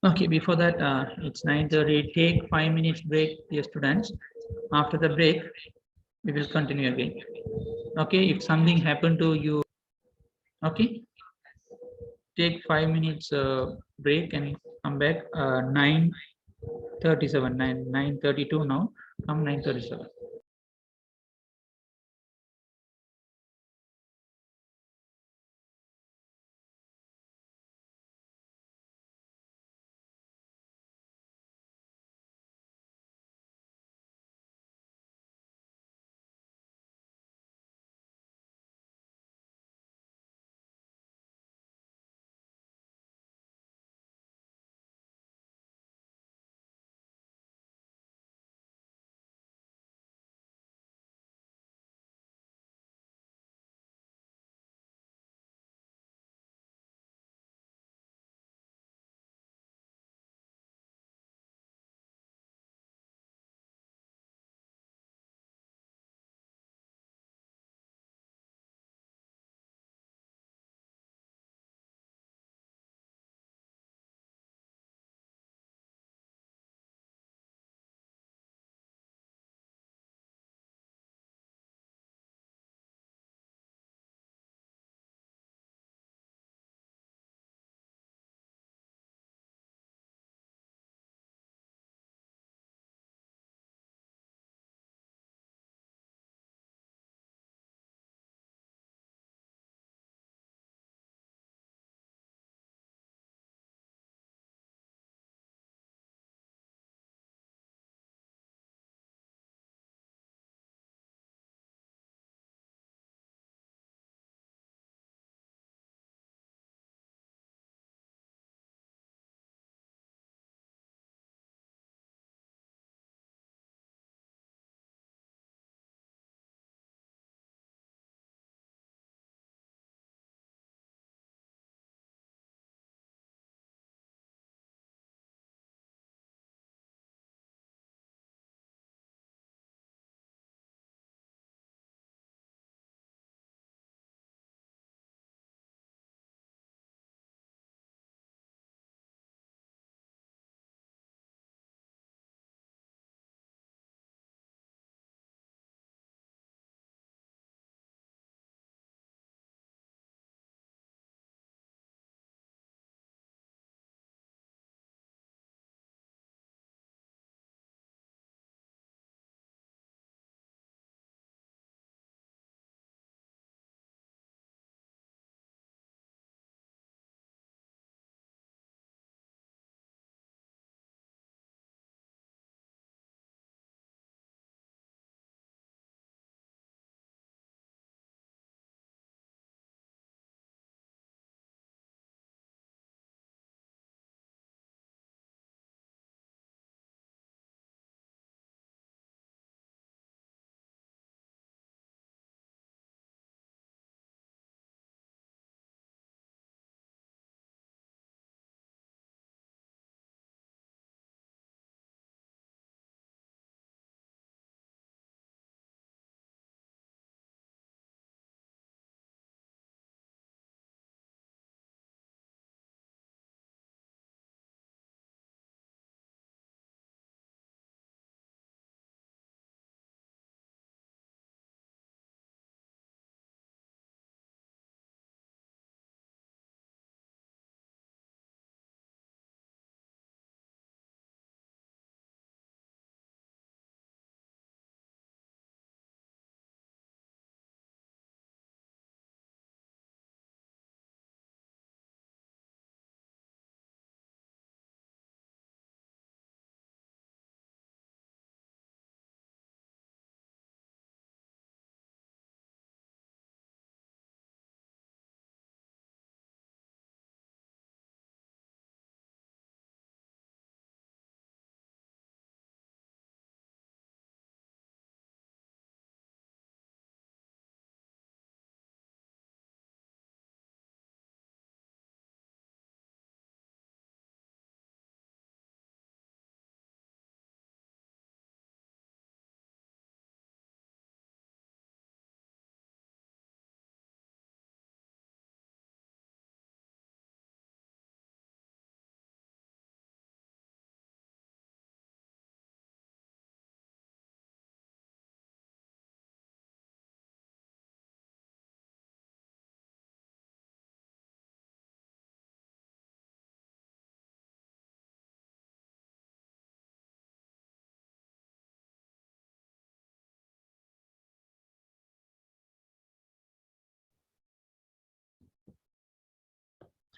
Okay, before that, it's 9:30. Take 5 minutes break, dear students. After the break, we will continue again. Okay, if something happened to you, okay, take 5 minutes break and come back 9:37, 9:32 now, come 9:37.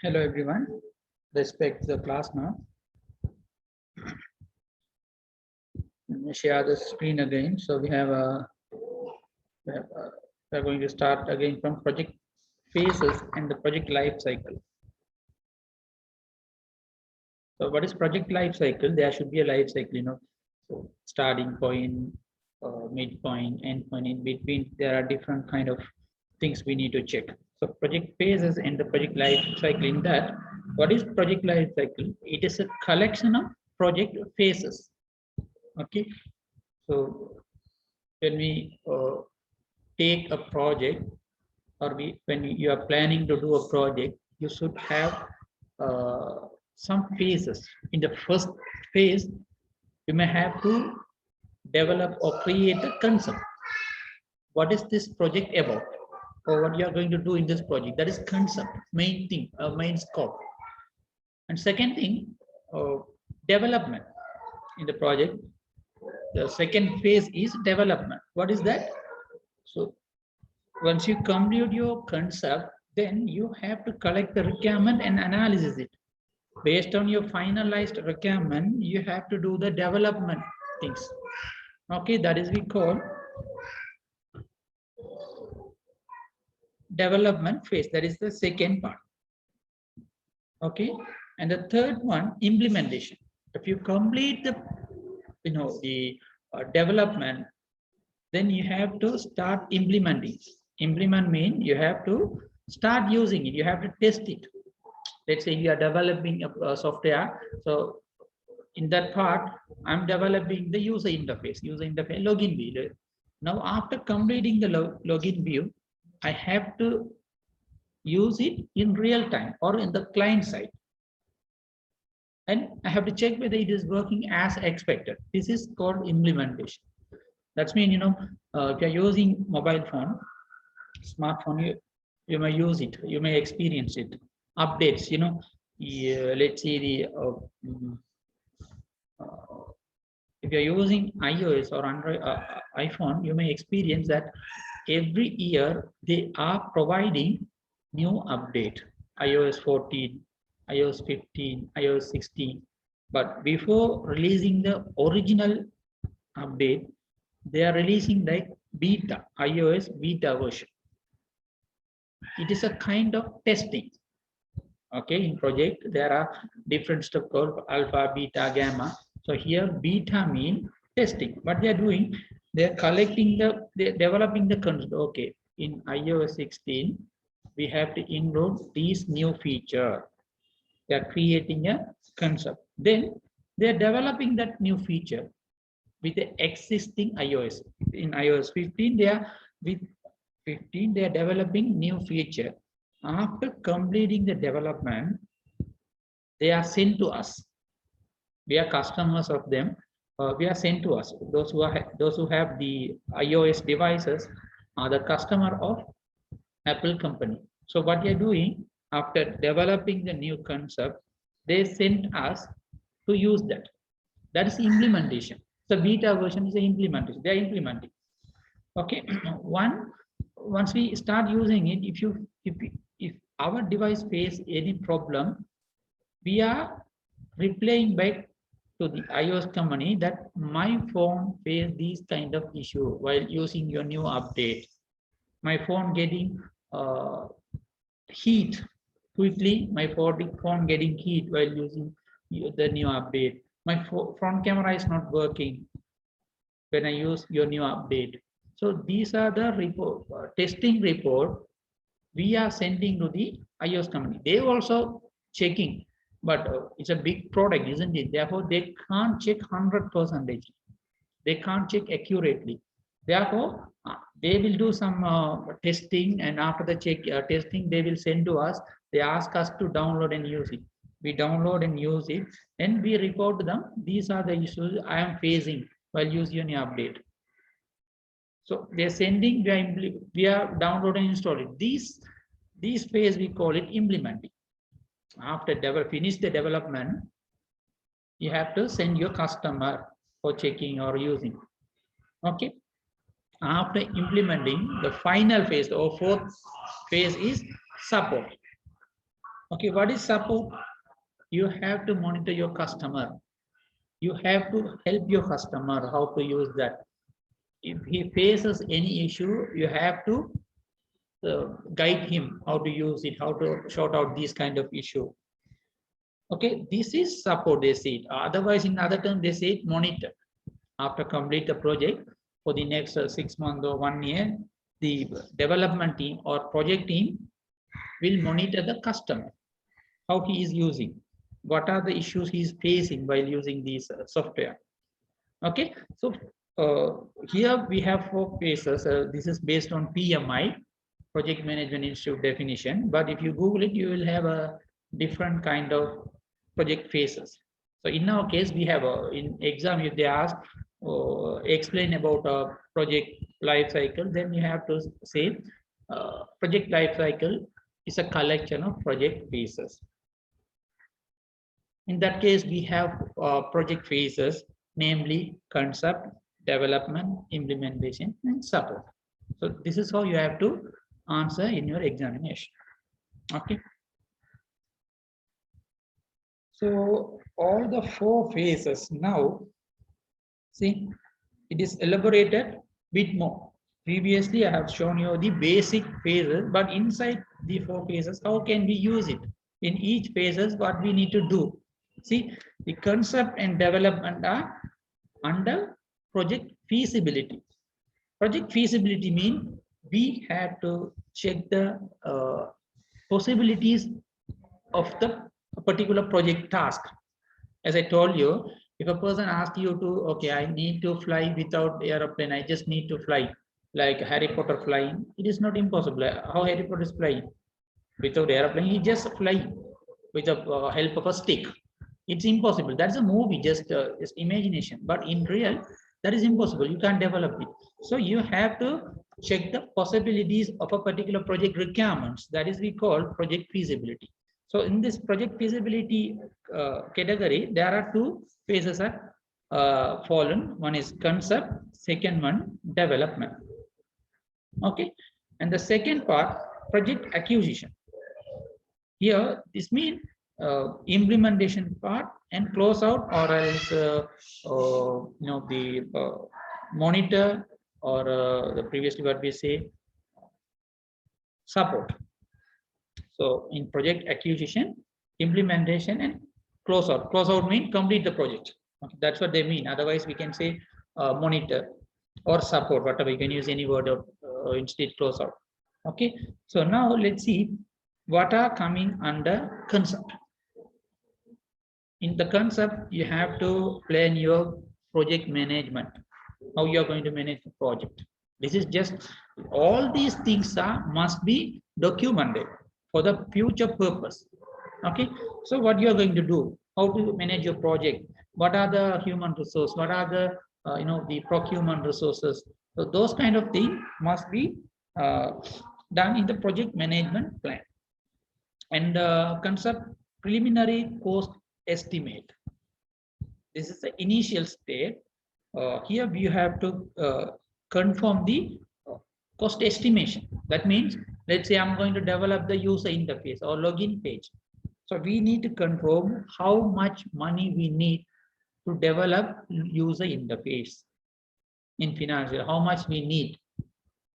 Hello everyone. Respect the class now. Let me share the screen again. So we have we are going to start again from project phases and the project life cycle. So what is project life cycle? There should be a life cycle, So starting point, midpoint, end point. In between, there are different kind of things we need to check. So project phases and the project life cycle. In that, what is project life cycle? It is a collection of project phases. Okay. So when we take a project, or when you are planning to do a project, you should have some phases. In the first phase, you may have to develop or create a concept. What is this project about, or what you are going to do in this project? That is concept, main thing, main scope. And second thing, development in the project. The second phase is development. What is that? So once you complete your concept, then you have to collect the requirement and analyze it. Based on your finalized requirement, you have to do the development things. Okay, that is we call development phase. That is the second part. Okay, and the third one, implementation. If you complete the development, then you have to start implementing. Implement means you have to start using it. You have to test it. Let's say you are developing a software. So in that part, I'm developing the user interface login view. Now, after completing the login view, I have to use it in real time or in the client side. And I have to check whether it is working as expected. This is called implementation. That's mean, if you're using mobile phone, smartphone, you may use it, you may experience it. Updates, let's say the if you're using iOS or Android iPhone, you may experience that every year they are providing new update, iOS 14, iOS 15, iOS 16. But before releasing the original update, they are releasing like beta, iOS beta version. It is a kind of testing. Okay, in project, there are different stuff called alpha, beta, gamma. So here beta mean testing. What they are doing, they are collecting they're developing the concept. Okay, in iOS 16, we have to include these new feature. They are creating a concept. Then they are developing that new feature with the existing iOS. In iOS 15, they are developing new feature. After completing the development, they are sent to us. We are customers of them. We are sent to us. Those who have the iOS devices are the customer of Apple company. So what they are doing, after developing the new concept, they sent us to use that. That is implementation. The beta version is the implementation. They are implementing. Okay. Once we start using it, if our device face any problem, we are replying back to the iOS company that my phone face these kind of issue while using your new update. My phone getting heat quickly. My phone getting heat while using the new update. My front camera is not working when I use your new update. So these are the report, testing report we are sending to the iOS company. They also checking, but it's a big product, isn't it? Therefore, they can't check 100%. They can't check accurately. Therefore, they will do some testing, and after the testing, they will send to us. They ask us to download and use it. We download and use it, and we report to them. These are the issues I am facing while using any update. So they are sending, we are downloading and installing. These phase we call it implementing. After finish the development, you have to send your customer for checking or using. Okay. After implementing, the final phase or fourth phase is support. Okay, what is support? You have to monitor your customer. You have to help your customer how to use that. If he faces any issue, you have to guide him how to use it, how to sort out these kind of issue. Okay, this is support, they say it. Otherwise, in other terms, they say it monitor. After complete the project for the next 6 months or 1 year, the development team or project team will monitor the customer, how he is using, what are the issues he is facing while using these software. Okay, so here we have 4 phases. This is based on PMI, Project Management Institute definition. But if you Google it, you will have a different kind of project phases. So in our case, we have in exam, if they ask, explain about a project life cycle, then you have to say project life cycle is a collection of project phases. In that case, we have project phases, namely concept, development, implementation, and support. So this is how you have to answer in your examination. Okay. So all the 4 phases now, see, it is elaborated bit more. Previously, I have shown you the basic phases, but inside the 4 phases, how can we use it? In each phases, what we need to do? See, the concept and development are under project feasibility. Project feasibility means we have to check the possibilities of the particular project task. As I told you, if a person asks you to, okay, I need to fly without airplane, I just need to fly like Harry Potter flying. It is not impossible. How Harry Potter is flying? Without airplane, he just fly with the help of a stick. It's impossible. That's a movie, just imagination. But in real, that is impossible. You can't develop it. So you have to check the possibilities of a particular project requirements. That is we call project feasibility. So in this project feasibility category, there are 2 phases are fallen. One is concept, second one development. Okay, and the second part, project acquisition. Here, this means implementation part and close out, or else the monitor, or the previously what we say support. So in project acquisition, implementation, and close out. Close out means complete the project. Okay, that's what they mean. Otherwise, we can say monitor or support, whatever. You can use any word of instead close out. Okay, so now let's see what are coming under concept. In the concept, you have to plan your project management, how you are going to manage the project. This is just, all these things are must be documented for the future purpose. Okay, so what you are going to do, how to manage your project, what are the human resource, what are the the procurement resources. So those kind of things must be done in the project management plan. And concept, preliminary cost estimate. This is the initial state. Here we have to confirm the cost estimation. That means, let's say I'm going to develop the user interface or login page. So we need to confirm how much money we need to develop user interface in financial, how much we need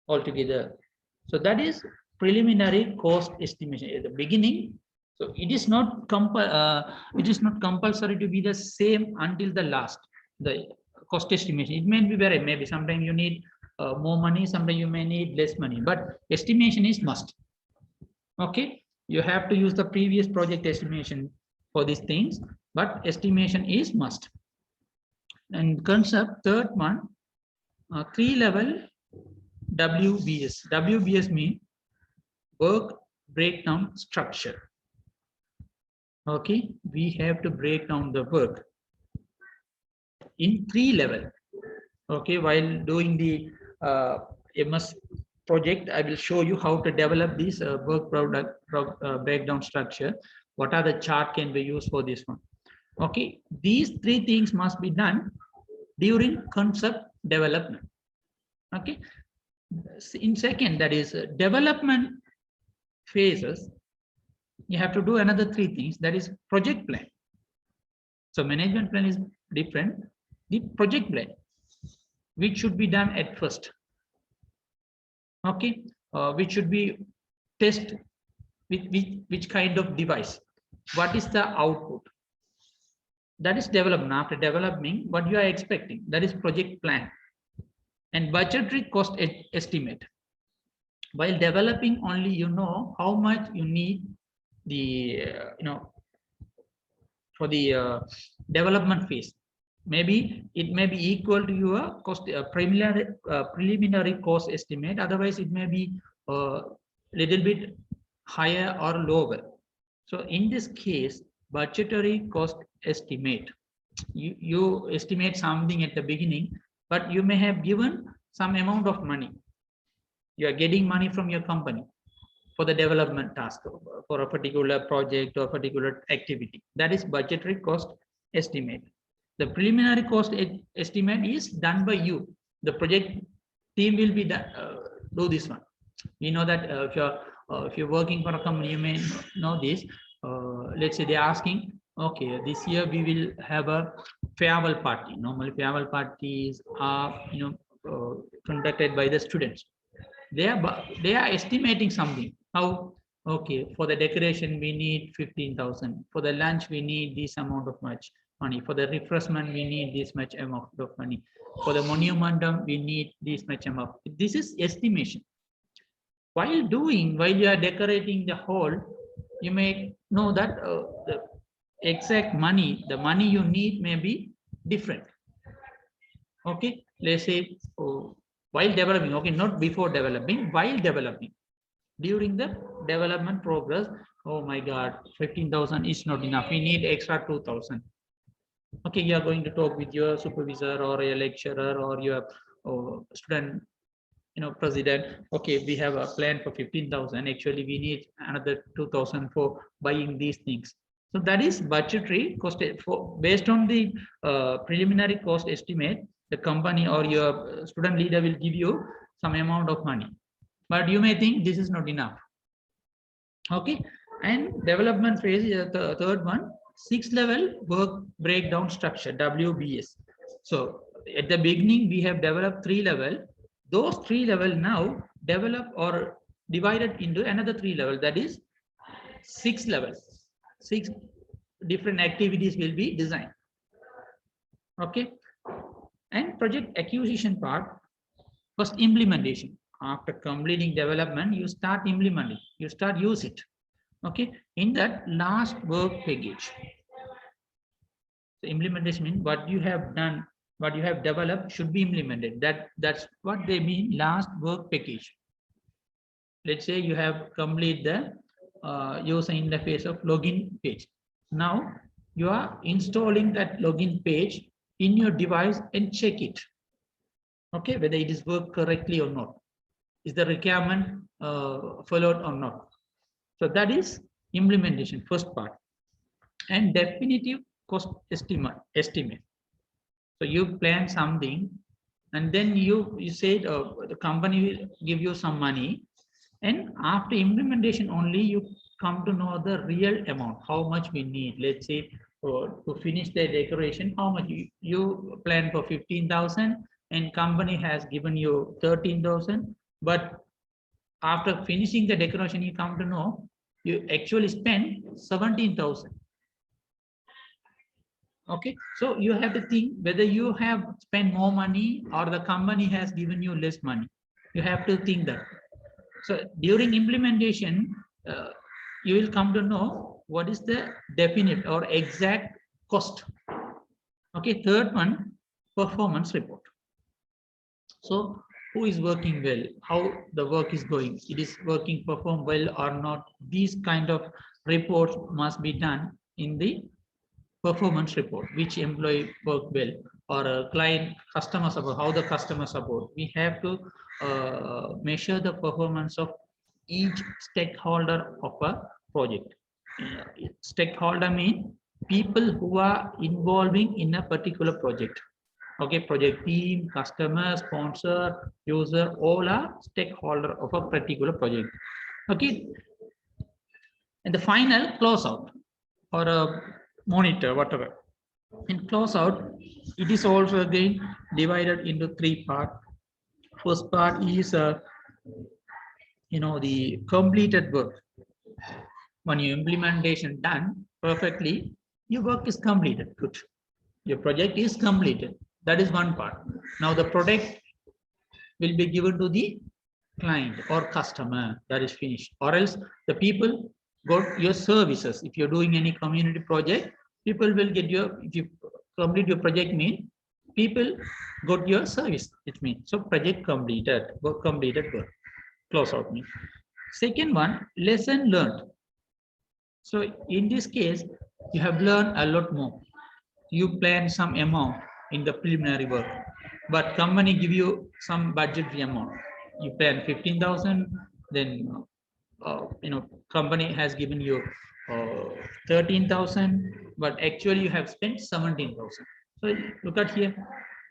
altogether. So that is preliminary cost estimation at the beginning. So it is not compulsory to be the same until the last, the cost estimation. It may be very, maybe sometimes you need more money, sometimes you may need less money, but estimation is must. Okay, you have to use the previous project estimation for these things, but estimation is must. And concept, third one, 3-level WBS. WBS means work breakdown structure. Okay, we have to break down the work in 3 level. Okay, while doing the MS project, I will show you how to develop this work product breakdown structure. What are the chart can be used for this one? Okay, these 3 things must be done during concept development. Okay, in second, that is development phases. you have to do another three things, that is project plan. So management plan is different. The project plan, which should be done at first. Okay, which should be test with which kind of device, what is the output, that is development. After developing, what you are expecting, that is project plan. And budgetary cost estimate, while developing only you know how much you need the for the development phase. Maybe it may be equal to your cost preliminary cost estimate, otherwise it may be little bit higher or lower. So in this case, budgetary cost estimate, you estimate something at the beginning, but you may have given some amount of money. You are getting money from your company for the development task, for a particular project or particular activity. That is budgetary cost estimate. The preliminary cost estimate is done by you. The project team will be do this one. You know that if you're working for a company, you may know this. Let's say they're asking, okay, this year we will have a farewell party. Normally farewell parties are conducted by the students. They are estimating something. How? Okay, for the decoration we need 15,000. For the lunch we need this amount of much money. For the refreshment we need this much amount of money. For the monumentum we need this much amount. This is estimation. While you are decorating the hall, you may know that the exact money, the money you need may be different. Okay, let's say while developing, okay, not before developing, while developing. During the development progress, oh my God, 15,000 is not enough. We need extra 2,000. Okay, you are going to talk with your supervisor or a lecturer or your student, president. Okay, we have a plan for 15,000. Actually, we need another 2,000 for buying these things. So that is budgetary cost. Based on the preliminary cost estimate, the company or your student leader will give you some amount of money. But you may think this is not enough. Okay, and development phase is the third one, 6-level work breakdown structure, WBS. So at the beginning, we have developed 3 level. Those 3 level now develop or divided into another 3 level, that is 6 levels. 6 different activities will be designed. Okay, and project acquisition part, first implementation. After completing development, you start implementing, you start use it. Okay, in that last work package. The implementation means what you have done, what you have developed should be implemented. That's what they mean, last work package. Let's say you have completed the user interface of login page. Now you are installing that login page in your device and check it. Okay, whether it is worked correctly or not. Is the requirement followed or not? So that is implementation, first part. And definitive cost estimate. So you plan something, and then you said the company will give you some money, and after implementation only you come to know the real amount, how much we need. Let's say to finish the decoration, how much you plan for 15,000, and company has given you 13,000. But after finishing the decoration, you come to know you actually spend 17,000. Okay, so you have to think whether you have spent more money or the company has given you less money. You have to think that. So during implementation, you will come to know what is the definite or exact cost. Okay, third one, performance report. So who is working well, how the work is going, it is working, perform well or not. These kind of reports must be done in the performance report. Which employee work well, or a client customer support, how the customer support. We have to measure the performance of each stakeholder of a project. Stakeholder mean people who are involving in a particular project. Okay, project team, customer, sponsor, user, all are stakeholder of a particular project. Okay, And the final closeout or a monitor, whatever. In closeout, it is also again divided into three parts. First part is the completed work. When your implementation done perfectly, your work is completed. Good. Your project is completed. That is one part. Now the product will be given to the client or customer. That is finished. Or else the people got your services. If you're doing any community project, people will get your, if you complete your project mean, people got your service. It means, so project completed, work completed, work. Close out means. Second one, lesson learned. So in this case, you have learned a lot more. You plan some amount in the preliminary work, but company give you some budgetary amount. You plan 15,000, then company has given you 13,000, but actually you have spent 17,000. So look at here,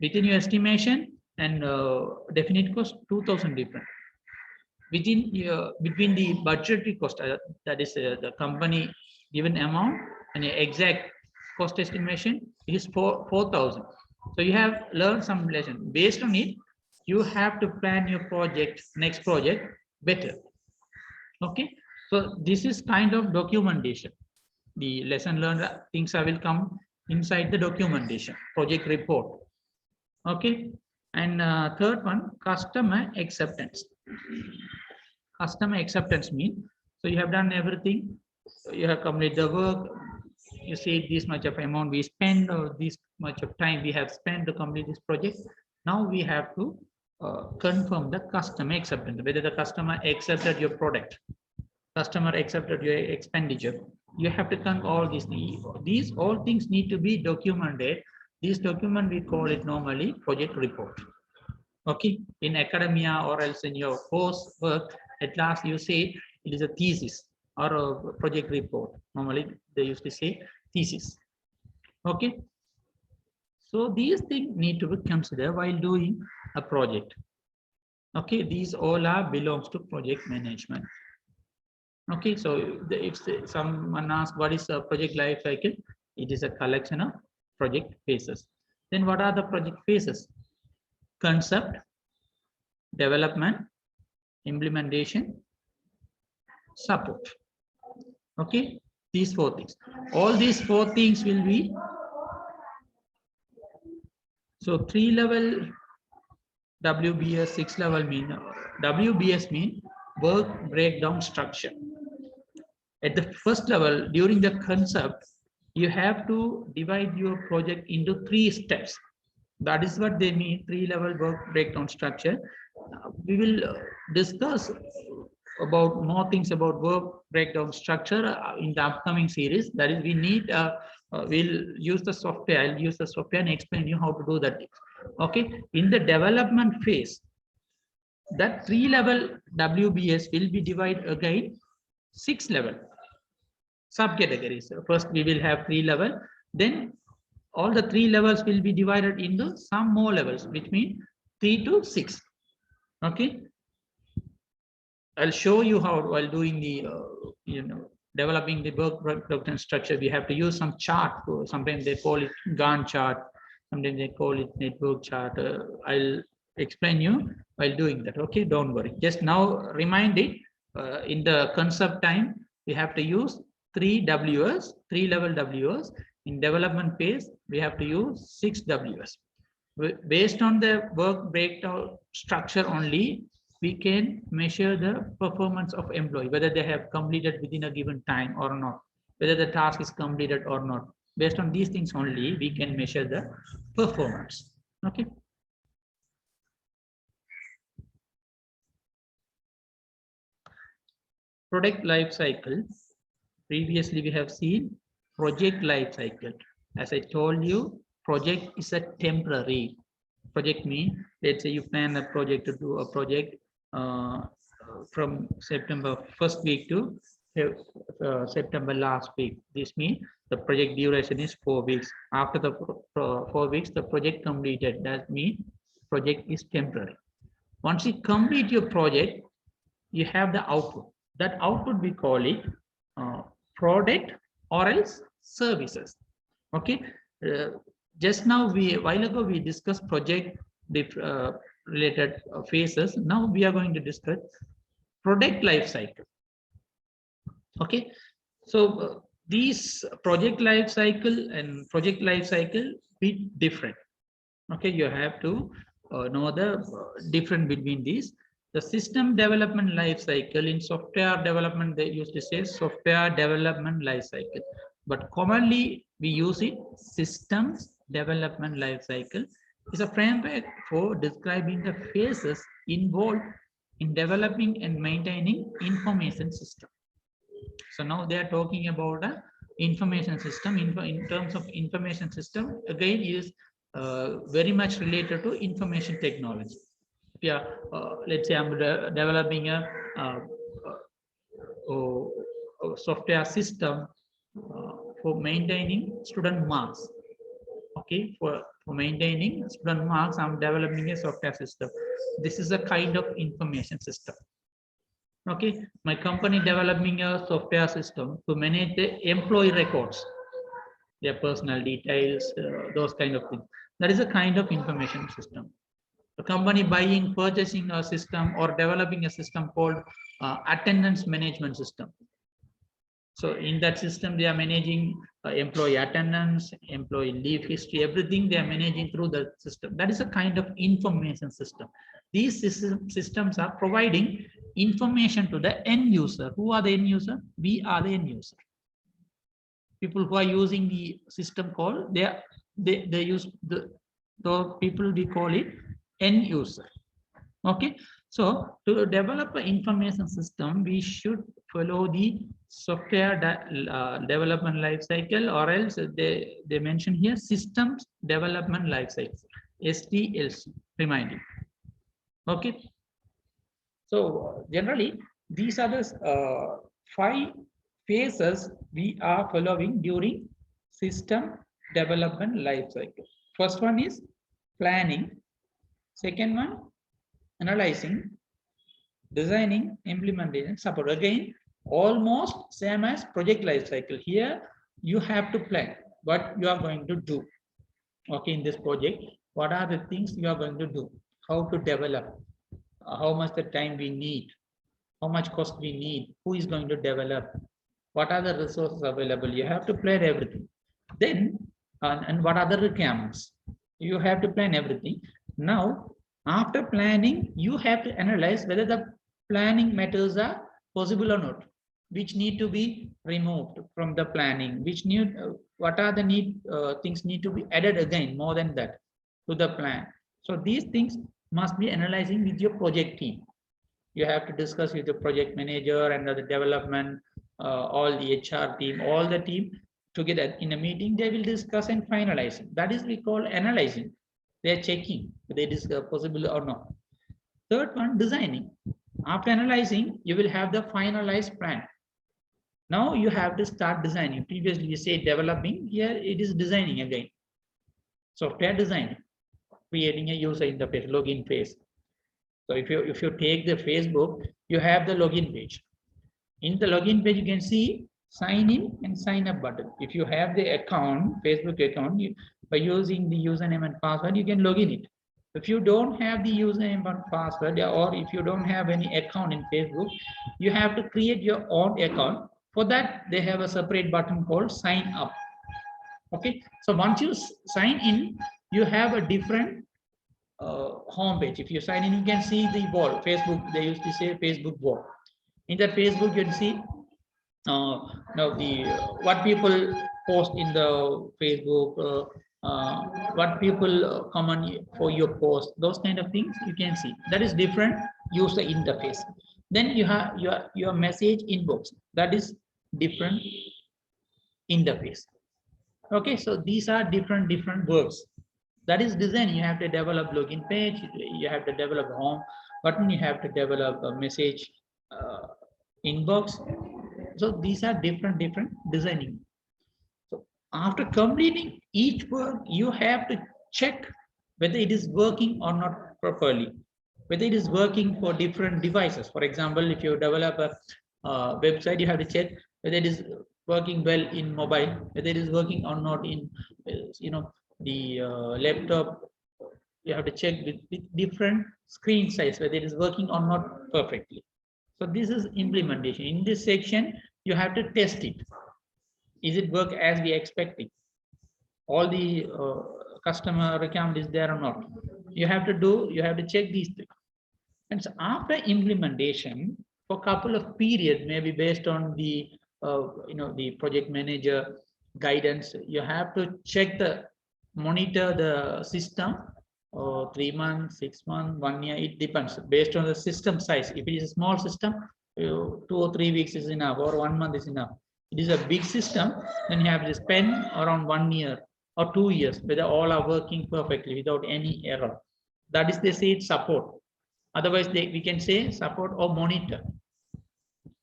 within your estimation and definite cost, 2,000 different. Between the budgetary cost, that is the company given amount, and the exact cost estimation is 4,000. So you have learned some lesson. Based on it, you have to plan your project, next project better. Okay, so this is kind of documentation. The lesson learned things will come inside the documentation, project report. Okay, and third one, customer acceptance. Customer acceptance means, so you have done everything, you have completed the work, you see this much of amount we spend, or this much of time we have spent to complete this project. Now we have to confirm the customer acceptance, whether the customer accepted your product, customer accepted your expenditure. You have to confirm all these. These all things need to be documented. This document we call it normally project report. Okay, in academia or else in your course work, at last you say it is a thesis or a project report. Normally they used to say thesis. Okay, so these things need to be considered while doing a project. Okay, these all are belongs to project management. Okay, so if someone asks what is a project life cycle, it is a collection of project phases. Then what are the project phases? Concept, development, implementation, support. Okay, these four things. All these four things will be, so 3-level WBS, 6-level mean, WBS mean work breakdown structure. At the first level, during the concept, you have to divide your project into 3 steps. That is what they mean, 3-level work breakdown structure. We will discuss about more things about work breakdown structure in the upcoming series. That is, we need, we'll use the software. I'll use the software and explain you how to do that. Okay, in the development phase, that 3-level WBS will be divided again 6-level subcategories. First, we will have 3-level, then all the 3 levels will be divided into some more levels, which means 3 to 6. Okay, I'll show you how while doing the developing the work breakdown structure, we have to use some chart. Sometimes they call it Gantt chart, sometimes they call it network chart. I'll explain you while doing that. Okay, don't worry. Just now remind it, in the concept time, we have to use 3 WS, 3-level WS. In development phase, we have to use 6 WS. Based on the work breakdown structure only, we can measure the performance of employee, whether they have completed within a given time or not, whether the task is completed or not. Based on these things only, we can measure the performance. Okay. Product life cycle. Previously, we have seen project life cycle. As I told you, project is a temporary. Project means, let's say you plan a project to do a project from September 1st week to September last week. This means the project duration is 4 weeks. After the 4 weeks, the project completed. That means project is temporary. Once you complete your project, you have the output. That output we call it product or else services. Okay, just now a while ago we discussed project related phases. Now we are going to discuss product life cycle. Okay, so these project life cycle and project life cycle be different. Okay, you have to know the difference between these. The system development life cycle, in software development they used to say software development life cycle, but commonly we use it systems development life cycle. Is a framework for describing the phases involved in developing and maintaining information system. So now they are talking about a information system. In terms of information system, again is very much related to information technology. Yeah, let's say I'm developing a software system for maintaining student marks. Okay, for maintaining student marks, I'm developing a software system. This is a kind of information system. Okay, my company developing a software system to manage the employee records, their personal details, those kind of things. That is a kind of information system. The company buying, purchasing a system or developing a system called attendance management system. So in that system, they are managing employee attendance, employee leave history, everything they are managing through the system. That is a kind of information system. These systems are providing information to the end user. Who are the end user? We are the end user. People who are using the system call, they use the people, we call it end user. Okay, so to develop an information system, we should follow the software development life cycle, or else they mention here systems development life cycle, SDLC, reminding. Okay, so generally these are the 5 phases we are following during system development life cycle. First one is planning. Second one, analyzing. Designing, implementation, support. Again, almost same as project life cycle. Here you have to plan what you are going to do. Okay, in this project, what are the things you are going to do, how to develop, how much the time we need, how much cost we need, who is going to develop, what are the resources available. You have to plan everything. Then and what are the requirements, you have to plan everything. Now after planning, you have to analyze whether the planning matters are possible or not, which need to be removed from the planning, which need what are the things need to be added again more than that to the plan. So these things must be analyzing with your project team. You have to discuss with the project manager and the development, all the HR team, all the team together in a meeting. They will discuss and finalize. That is we call analyzing. They are checking whether it is possible or not. Third one, designing. After analyzing, you will have the finalized plan. Now you have to start designing. Previously you say developing, here it is designing again. Software design, creating a user interface, login page. So if you take the Facebook, you have the login page. In the login page, you can see sign in and sign up button. If you have the account, Facebook account, by using the username and password, you can log in it. If you don't have the username and password, or if you don't have any account in Facebook, you have to create your own account. For that, they have a separate button called sign up. Okay, so once you sign in, you have a different home page. If you sign in, you can see the wall. Facebook, they used to say Facebook wall. In that Facebook, you can see now the what people post in the Facebook, what people comment for your post, those kind of things you can see. That is different user interface. Then you have your message inbox. That is different interface. Okay, so these are different works. That is design. You have to develop login page, you have to develop home button, you have to develop a message inbox. So these are different designing. So after completing each work, you have to check whether it is working or not properly, whether it is working for different devices. For example, if you develop a website, you have to check whether it is working well in mobile, whether it is working or not in the laptop. You have to check with different screen size whether it is working or not perfectly. So this is implementation. In this section, you have to test it. Is it work as we expecting? All the customer account is there or not? You have to check these things. And so after implementation, for a couple of periods, maybe based on the the project manager guidance, you have to monitor the system. 3 months, 6 months, 1 year, it depends based on the system size. If it is a small system, 2 or 3 weeks is enough, or 1 month is enough. It is a big system, then you have to spend around 1 year or 2 years, whether all are working perfectly without any error. That is, they say it's support. Otherwise, we can say support or monitor.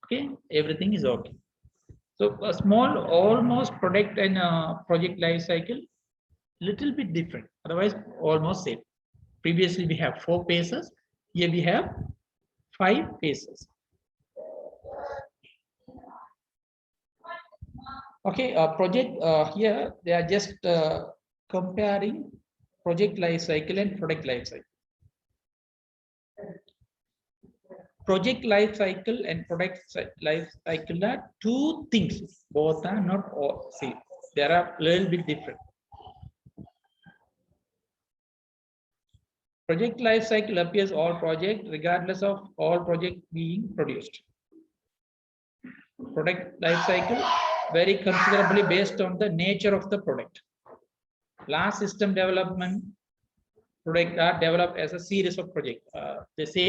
Okay, everything is okay. So a small, almost product and project life cycle, little bit different. Otherwise, almost same. Previously, we have 4 phases. Here we have 5 phases. Okay, project here they are just comparing project life cycle and product life cycle. Project life cycle and product life cycle are 2 things. Both are not all same. They are a little bit different. Project life cycle appears all project regardless of all project being produced. Product life cycle vary considerably based on the nature of the product. Large system development product are developed as a series of projects. They say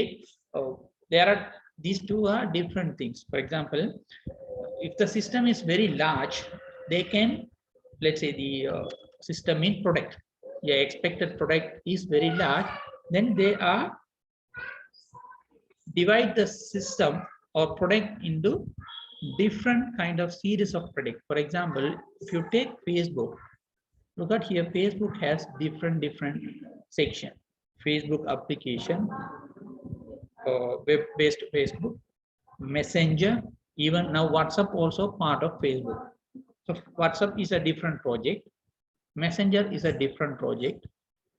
these 2 are different things. For example, if the system is very large, they can, let's say the system in product, the expected product is very large, then they are divide the system or product into different kind of series of product. For example, if you take Facebook, look at here, Facebook has different section. Facebook application, web-based Facebook, Messenger, even now WhatsApp also part of Facebook. So WhatsApp is a different project, Messenger is a different project,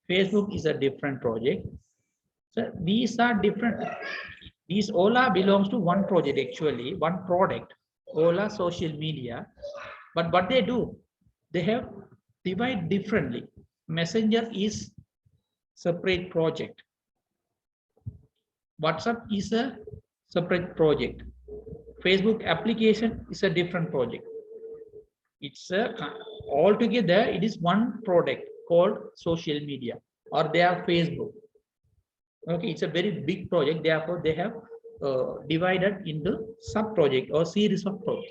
Facebook is a different project. So these are different. These all are belongs to one project actually, one product, all are social media. But what they do, they have divide differently. Messenger is separate project. WhatsApp is a separate project. Facebook application is a different project. It's altogether it is one product called social media, or they are Facebook. Okay, it's a very big project. Therefore, they have divided into sub project or series of projects.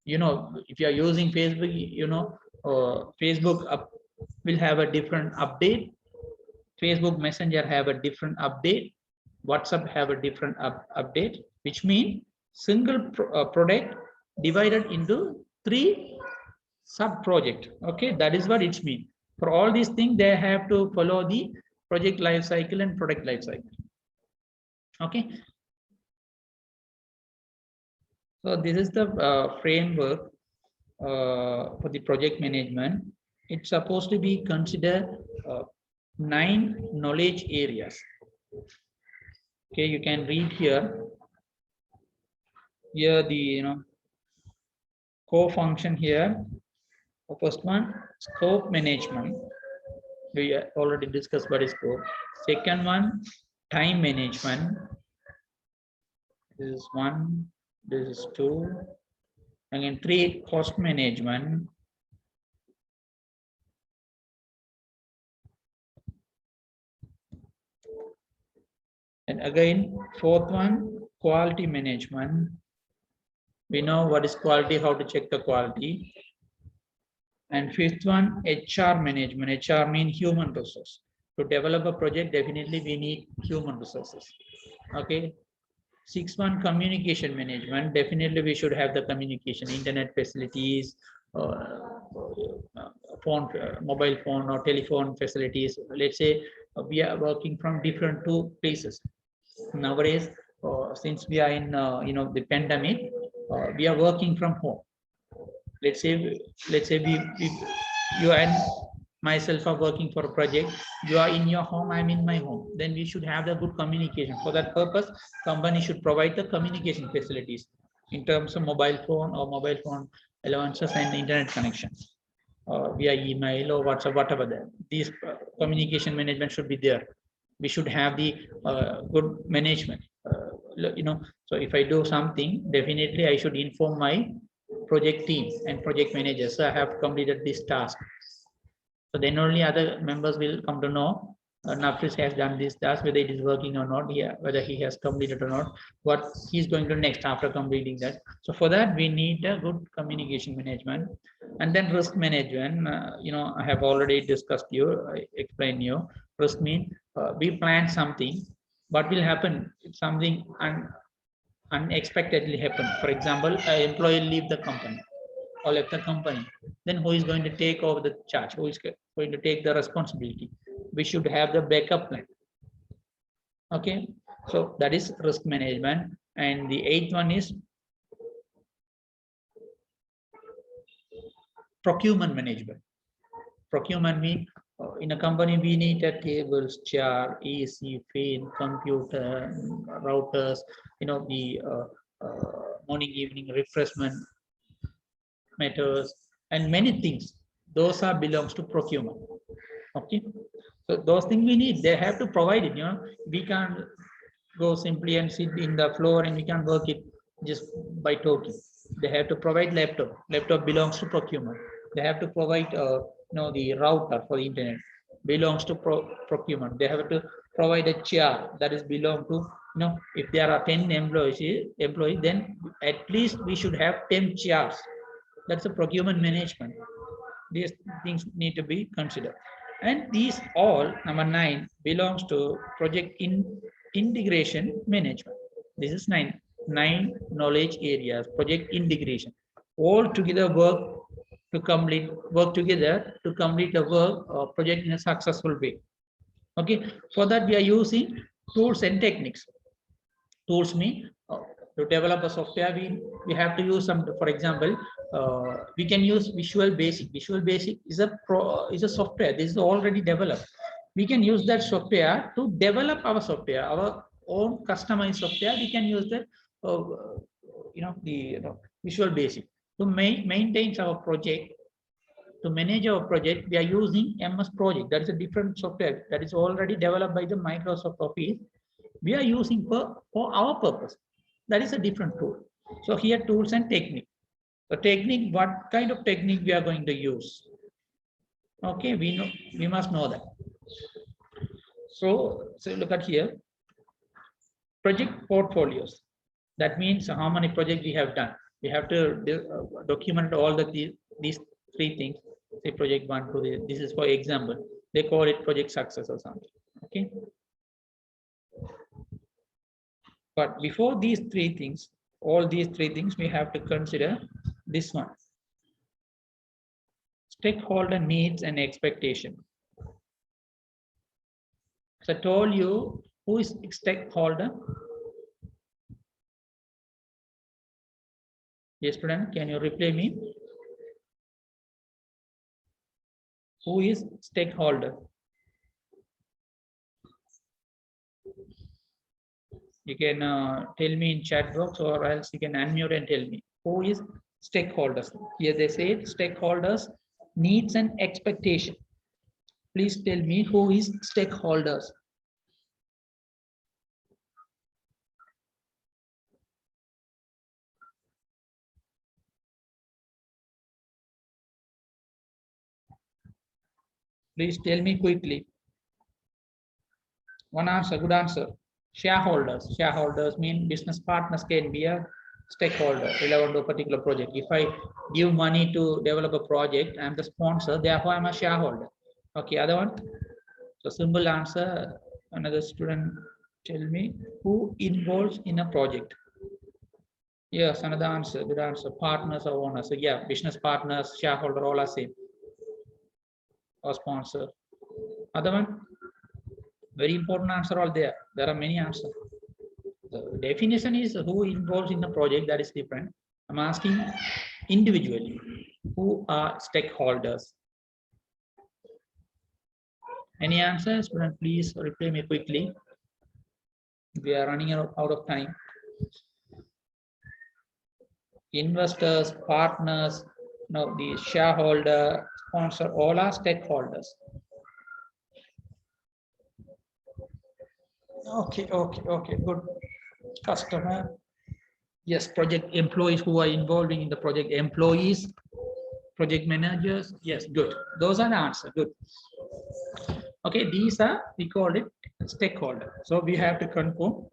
If you are using Facebook, Facebook will have a different update. Facebook Messenger have a different update. WhatsApp have a different update, which means single product divided into 3 sub project. Okay, that is what it means. For all these things, they have to follow the project life cycle and product life cycle. Okay. So this is the framework for the project management. It's supposed to be considered 9 knowledge areas. Okay, you can read here. Here the core function here. The first one, scope management. We already discussed what is scope. Second one, time management. This is 1. This is 2. Again, 3, cost management. And again, 4th one, quality management. We know what is quality, how to check the quality. And 5th one, HR management. HR means human resource. To develop a project, definitely we need human resources. Okay. 6th one, communication management. Definitely we should have the communication, internet facilities, phone, mobile phone or telephone facilities. Let's say we are working from different 2 places. Nowadays, since we are in the pandemic, we are working from home. Let's say we you and myself are working for a project. You are in your home, I'm in my home. Then we should have the good communication. For that purpose, company should provide the communication facilities in terms of mobile phone or mobile phone allowances and internet connections, via email or WhatsApp, whatever that. These communication management should be there. We should have the good management. So if I do something, definitely I should inform my project team and project managers. So I have completed this task. So then only other members will come to know Nafis has done this task, whether it is working or not, whether he has completed or not, what he's going to next after completing that. So for that, we need a good communication management. And then risk management, I have already discussed I explained you. Risk means we plan something, what will happen if something unexpectedly happen. For example, an employee leave the company or left the company, then who is going to take over the charge? Who is going to take the responsibility? We should have the backup plan. Okay, so that is risk management. And the 8th one is procurement management. Procurement means in a company we need a tables, chair, AC, fan, computer, routers, the morning, evening refreshment matters, and many things. Those are belongs to procurement. Okay, so those things we need, they have to provide it. We can't go simply and sit in the floor and we can work it just by talking. They have to provide laptop belongs to procurement. They have to provide the router for the internet, belongs to procurement. They have to provide a chair, that is belong to, if there are 10 employees, then at least we should have 10 chairs. That's a procurement management. These things need to be considered. And these all, number 9, belongs to project integration management. This is 9 knowledge areas. Project integration, all together work together to complete the work or project in a successful way. Okay, for that we are using tools and techniques. Tools mean to develop a software, we have to use some. For example, we can use Visual Basic. Visual Basic is a software. This is already developed. We can use that software to develop our software, our own customized software. We can use that, Visual Basic to maintain our project. To manage our project, we are using MS Project. That is a different software that is already developed by the Microsoft Office. We are using for our purpose. That is a different tool. So here, tools and technique. The technique, what kind of technique we are going to use? Okay, we must know that. So look at here, project portfolios. That means how many projects we have done. We have to document all these 3 things. Say project 1, 2. This is for example. They call it project success or something. Okay. But before these 3 things, all these 3 things, we have to consider this one: stakeholder needs and expectation. So I told you, who is stakeholder? Yes, student, can you reply me? Who is stakeholder? You can tell me in chat box, or else you can unmute and tell me who is stakeholders. Here they say stakeholders needs and expectation. Please tell me who is stakeholders. Please tell me quickly. One answer, good answer. Shareholders. Shareholders mean business partners can be a stakeholder relevant to a particular project. If I give money to develop a project, I'm the sponsor, therefore I'm a shareholder. Okay, other one. So simple answer. Another student, tell me who involves in a project. Yes, another answer, good answer. Partners or owners. So yeah, business partners, shareholder, all are same. Or sponsor. Other one. Very important answer all there. There are many answers. The definition is who involves in the project, that is different. I'm asking individually, who are stakeholders? Any answers? Student, please reply me quickly. We are running out of time. Investors, partners, no, the shareholder, sponsor, all are stakeholders. Okay, good. Customer. Yes, project employees who are involved in the project, employees, project managers. Yes, good. Those are the answers. Good. Okay, these are, we call it stakeholder. So we have to confirm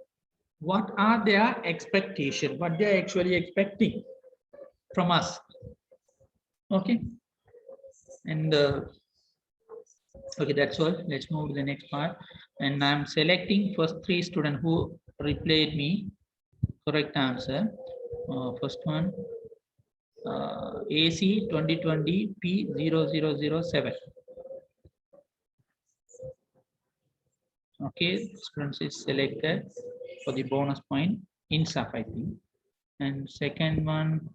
what are their expectations, what they are actually expecting from us. Okay. And okay, that's all. Let's move to the next part. And I'm selecting first 3 students who replied me correct answer. First one, AC 2020 P0007. Okay, students is selected for the bonus point in SAF, I think. And second one,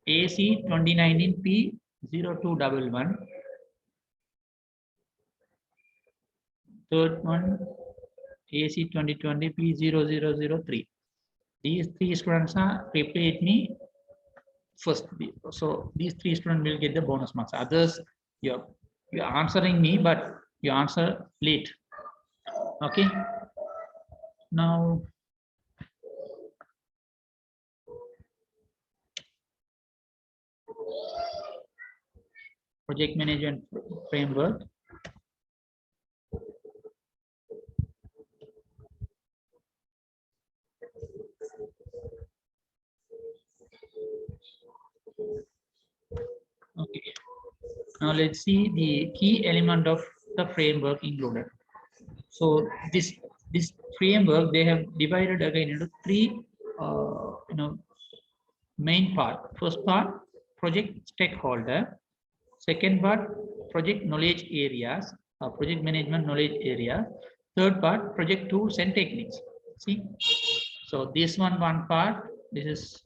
AC 2019 P0211. Third one, AC 2020 P0003. These 3 students are replied me first. So these 3 students will get the bonus marks. Others, you're answering me, but you answer late. Okay. Now, project management framework. Okay. Now let's see the key element of the framework included. So this framework, they have divided again into 3 main part. First part, project stakeholder. Second part, project knowledge areas, project management knowledge area. Third part, project tools and techniques. See, so this one part, this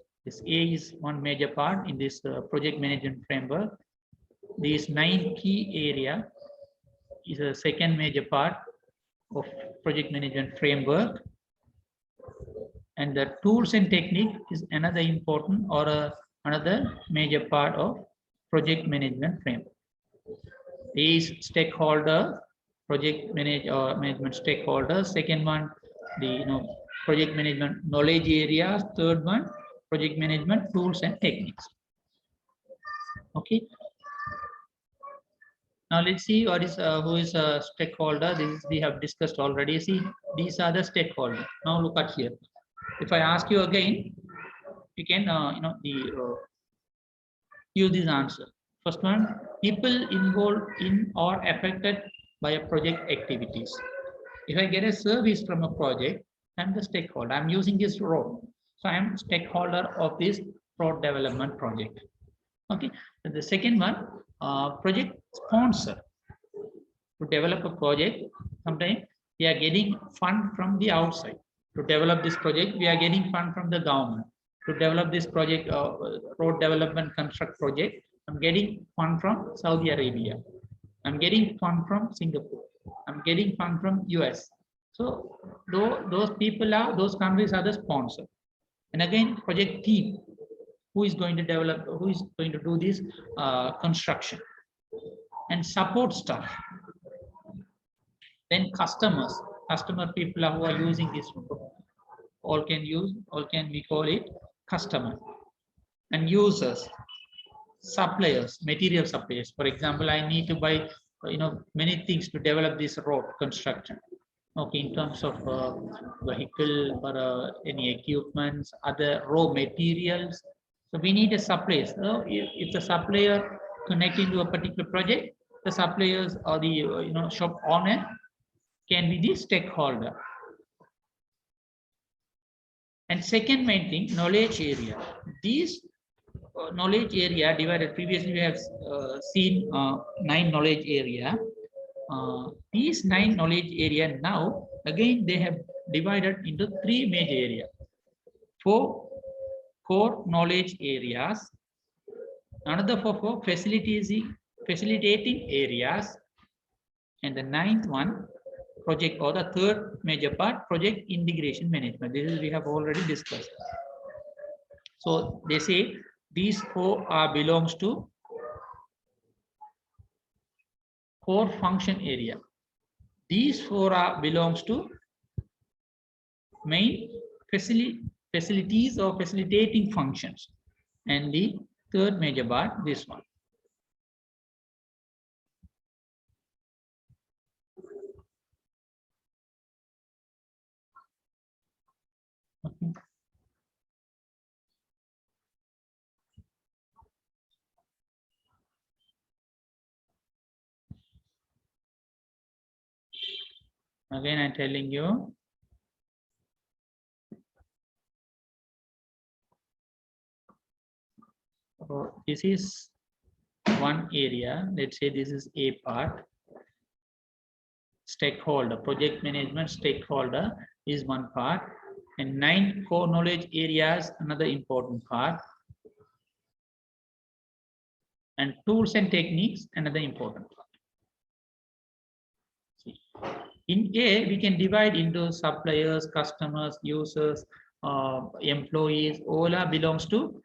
A is one major part in this project management framework. These 9 key area is a second major part of project management framework, and the tools and technique is another important or another major part of project management framework. These stakeholder, project management stakeholders. Second one, the project management knowledge areas. Third one, project management tools and techniques. Okay. Now let's see what is who is a stakeholder. This is, we have discussed already. See, these are the stakeholders. Now look at here. If I ask you again, you can use this answer. First one, people involved in or affected by a project activities. If I get a service from a project, I'm the stakeholder. I'm using this road, so I'm stakeholder of this road development project. Okay. And the second one, project sponsor. To develop a project, sometimes we are getting fund from the outside. To develop this project, we are getting fund from the government. To develop this project, road development construct project, I'm getting fund from Saudi Arabia. I'm getting fund from Singapore. I'm getting fund from US. So those people are, those countries are the sponsor. And again, project team, who is going to develop, who is going to do this construction, and support staff. Then customer people who are using this, all can we call it customer. And users, suppliers, material suppliers. For example, I need to buy many things to develop this road construction. Okay, in terms of vehicle or any equipments, other raw materials. So we need a supplier. So if the supplier connecting to a particular project, the suppliers or the shop owner can be the stakeholder. And second main thing, knowledge area. These knowledge area divided, previously we have seen 9 knowledge area. These 9 knowledge area now Again, they have divided into three major areas. 4 core knowledge areas, another for facilitating areas, and the ninth one, project, or the third major part, project integration management. This is we have already discussed. So they say these four belongs to core function area. These four belongs to main facilities or facilitating functions, and the third major part, this one. Okay. Again, I'm telling you, this is one area. Let's say this is a part. Stakeholder, project management stakeholder is one part, and 9 core knowledge areas, another important part, and tools and techniques, another important part. In A, we can divide into suppliers, customers, users, employees. All belongs to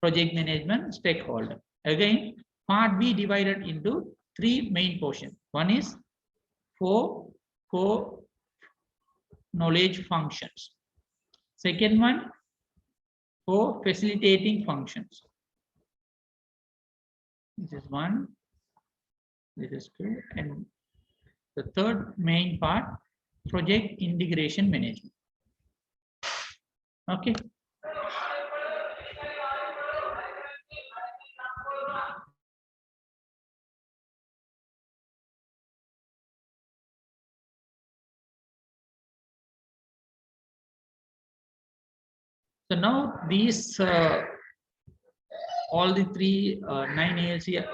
project management stakeholder. Again, part B divided into three main portions. One is for core knowledge functions. Second one, for facilitating functions. This is one, this is two, and the third main part, project integration management. Okay. So now these all the three 9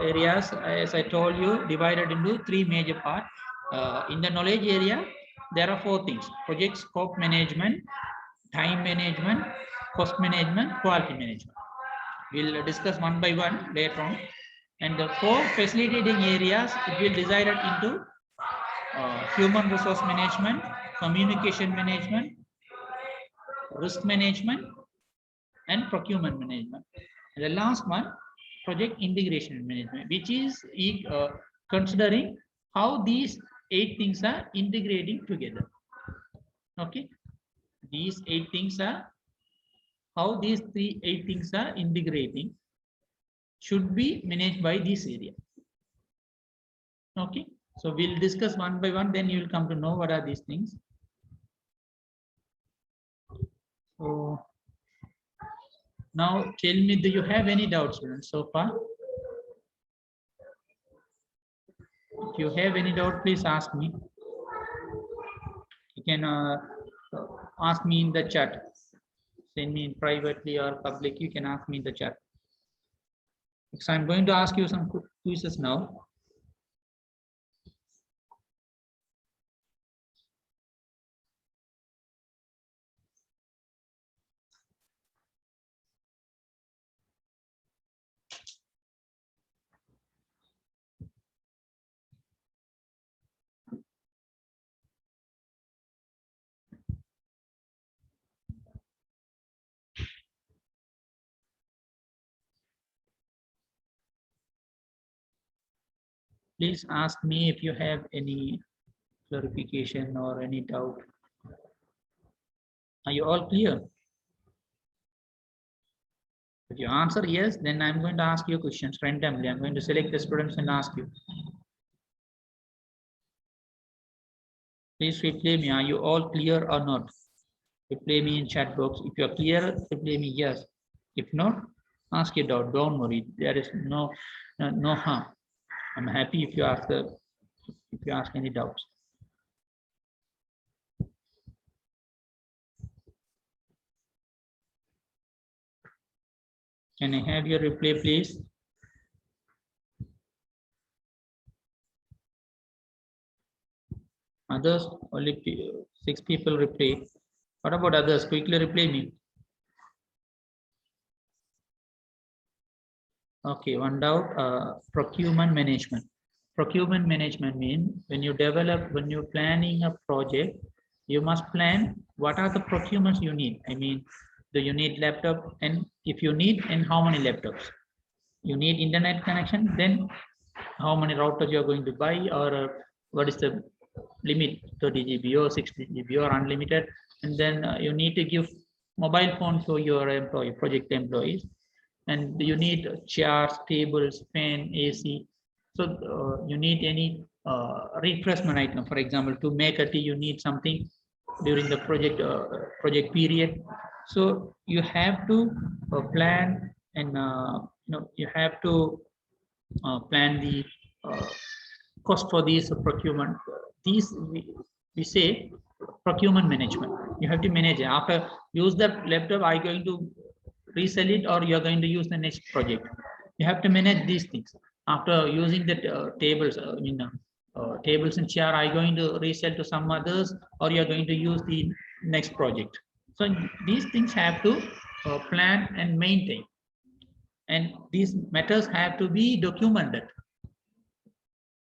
areas, as I told you, divided into three major parts. In the knowledge area, there are 4 things: project scope management, time management, cost management, quality management. We'll discuss one by one later on. And the 4 facilitating areas, it will divide it into human resource management, communication management, risk management, and procurement management. And the last one, project integration management, which is considering how these 8 things are integrating together. Okay, these 8 things are how these 8 things are integrating should be managed by this area. Okay, so we'll discuss one by one, then you will come to know what are these things. So now tell me, do you have any doubts, students, so far? If you have any doubt, please ask me. You can ask me in the chat. Send me privately or public. You can ask me in the chat. So I'm going to ask you some quizzes now. Please ask me if you have any clarification or any doubt. Are you all clear? If you answer yes, then I'm going to ask you questions randomly. I'm going to select the students and ask you. Please reply me. Are you all clear or not? Reply me in chat box. If you are clear, reply me yes. If not, ask your doubt. Don't worry. There is no harm. I'm happy if you ask any doubts. Can I have your reply, please? Others, only 6 people reply. What about others? Quickly reply me. Okay, one doubt. Procurement management. Procurement management means when you're planning a project, you must plan what are the procurements you need. I mean, do you need laptop, and if you need, and how many laptops? You need internet connection, then how many routers you are going to buy, or what is the limit, 30 GB or 60 GB or unlimited, and then you need to give mobile phone to your employee, project employees, and you need chairs, tables, fan, AC. So you need any refreshment item. For example, to make a tea, you need something during the project period. So you have to plan, and you have to plan the uh, cost for these procurement. These we say procurement management. You have to manage it. After use that laptop, are you going to resell it, or you're going to use the next project? You have to manage these things. After using the tables, tables and chair, are you going to resell to some others, or you're going to use the next project? So these things have to plan and maintain, and these matters have to be documented.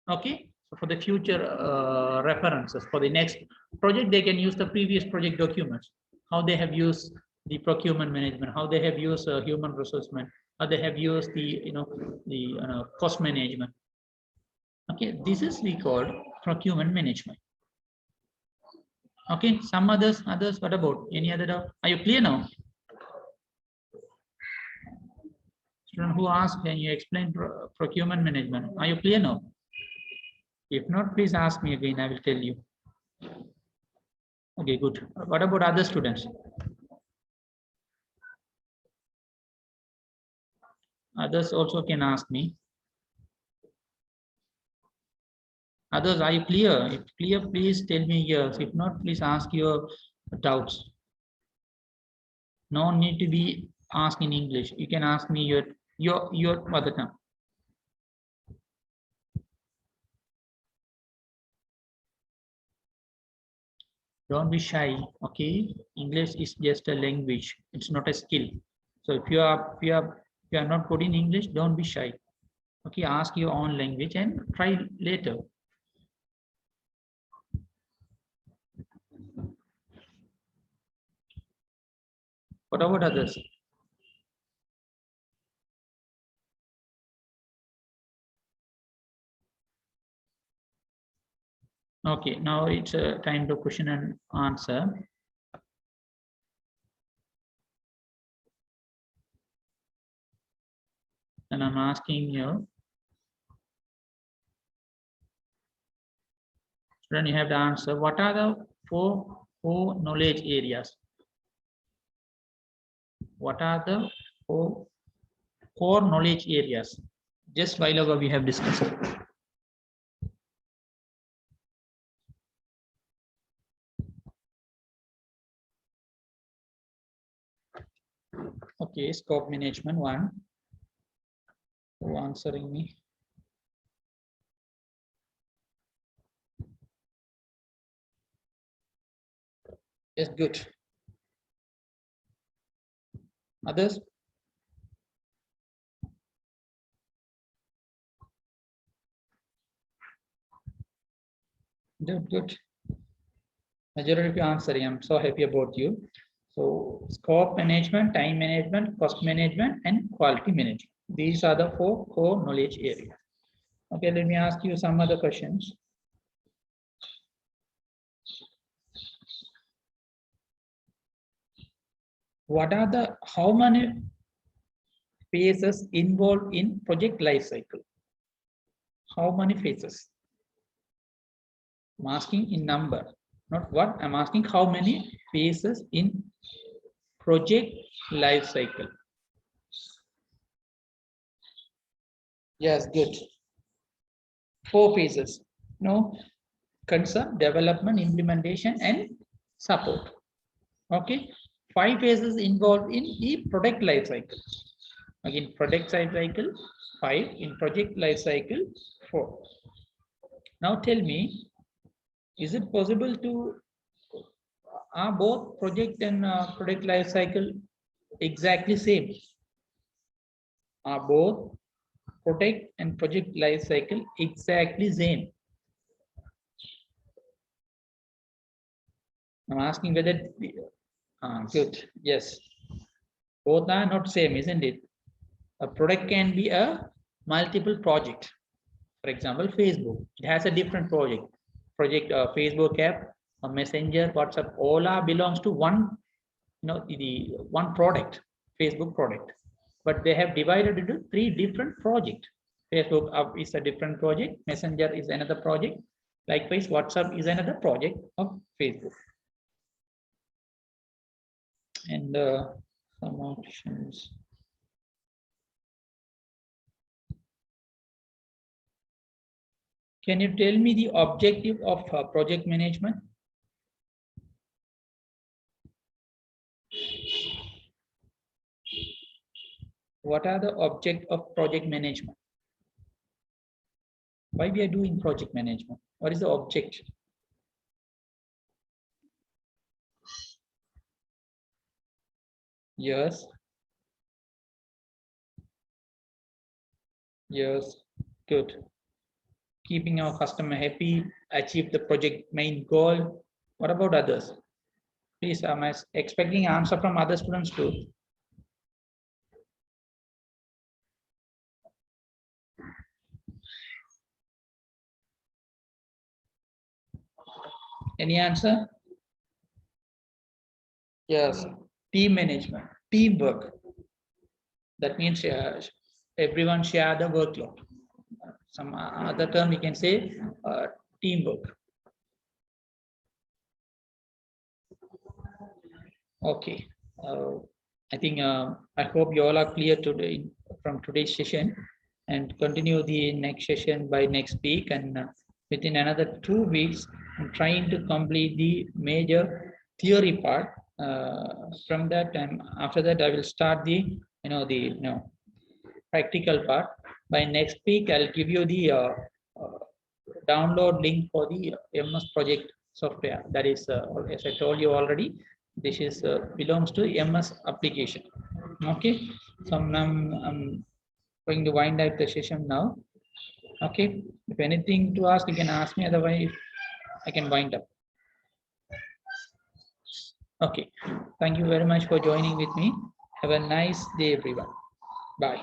Okay, so for the future references for the next project, they can use the previous project documents, how they have used the procurement management, how they have used human resourcement, how they have used the cost management. Okay, this is we call procurement management. Okay, some others, what about any other doubt? Are you clear now? Student who asked, can you explain procurement management? Are you clear now? If not, please ask me again, I will tell you. Okay, good. What about other students? Others also can ask me. Others, are you clear? If clear, please tell me yes. If not, please ask your doubts. No need to be asked in English. You can ask me your mother tongue. Don't be shy. Okay, English is just a language. It's not a skill. So if you are not good in English, don't be shy. Okay, ask your own language and try later. What about others? Okay, now it's a time to question and answer. And I'm asking you, then you have to answer, what are the four knowledge areas? What are the four core knowledge areas? Just while ago we have discussed. Okay, scope management one. Who answering me? Yes, good. Others? Good. Majority of you answering. I'm so happy about you. So scope management, time management, cost management, and quality management. These are the four core knowledge areas. Okay, let me ask you some other questions. What are the, how many phases involved in project life cycle? How many phases? I'm asking in number, not what. I'm asking how many phases in project life cycle. Yes, good. 4 phases. No, concept, development, implementation, and support. Okay. 5 phases involved in the product life cycle. Again, product life cycle 5, in project life cycle 4. Now tell me, Is it possible to are both project and product life cycle exactly same? Are both product and project life cycle exactly same? I'm asking whether good. Yes, both are not same, isn't it? A product can be a multiple project. For example, Facebook, it has a different project. Facebook app, a Messenger, WhatsApp, all are belongs to one, the one product, Facebook product. But they have divided into 3 different projects. Facebook app is a different project. Messenger is another project. Likewise, WhatsApp is another project of Facebook. And some options. Can you tell me the objective of project management? What are the object of project management? Why we are doing project management? What is the object? Yes. Yes. Good. Keeping our customer happy, achieve the project main goal. What about others? Please, I'm expecting answer from other students too. Any answer? Yes. Team management, teamwork. That means everyone share the workload. Some other term we can say teamwork. Okay. I think I hope you all are clear today from today's session, and continue the next session by next week, and within another 2 weeks I'm trying to complete the major theory part. From that time, after that I will start the practical part. By next week I'll give you the download link for the MS project software. That is, as I told you already, this is belongs to MS application. Okay, so I'm going to wind up the session now. Okay, if anything to ask, you can ask me, otherwise I can wind up. Okay, thank you very much for joining with me. Have a nice day, everyone. Bye.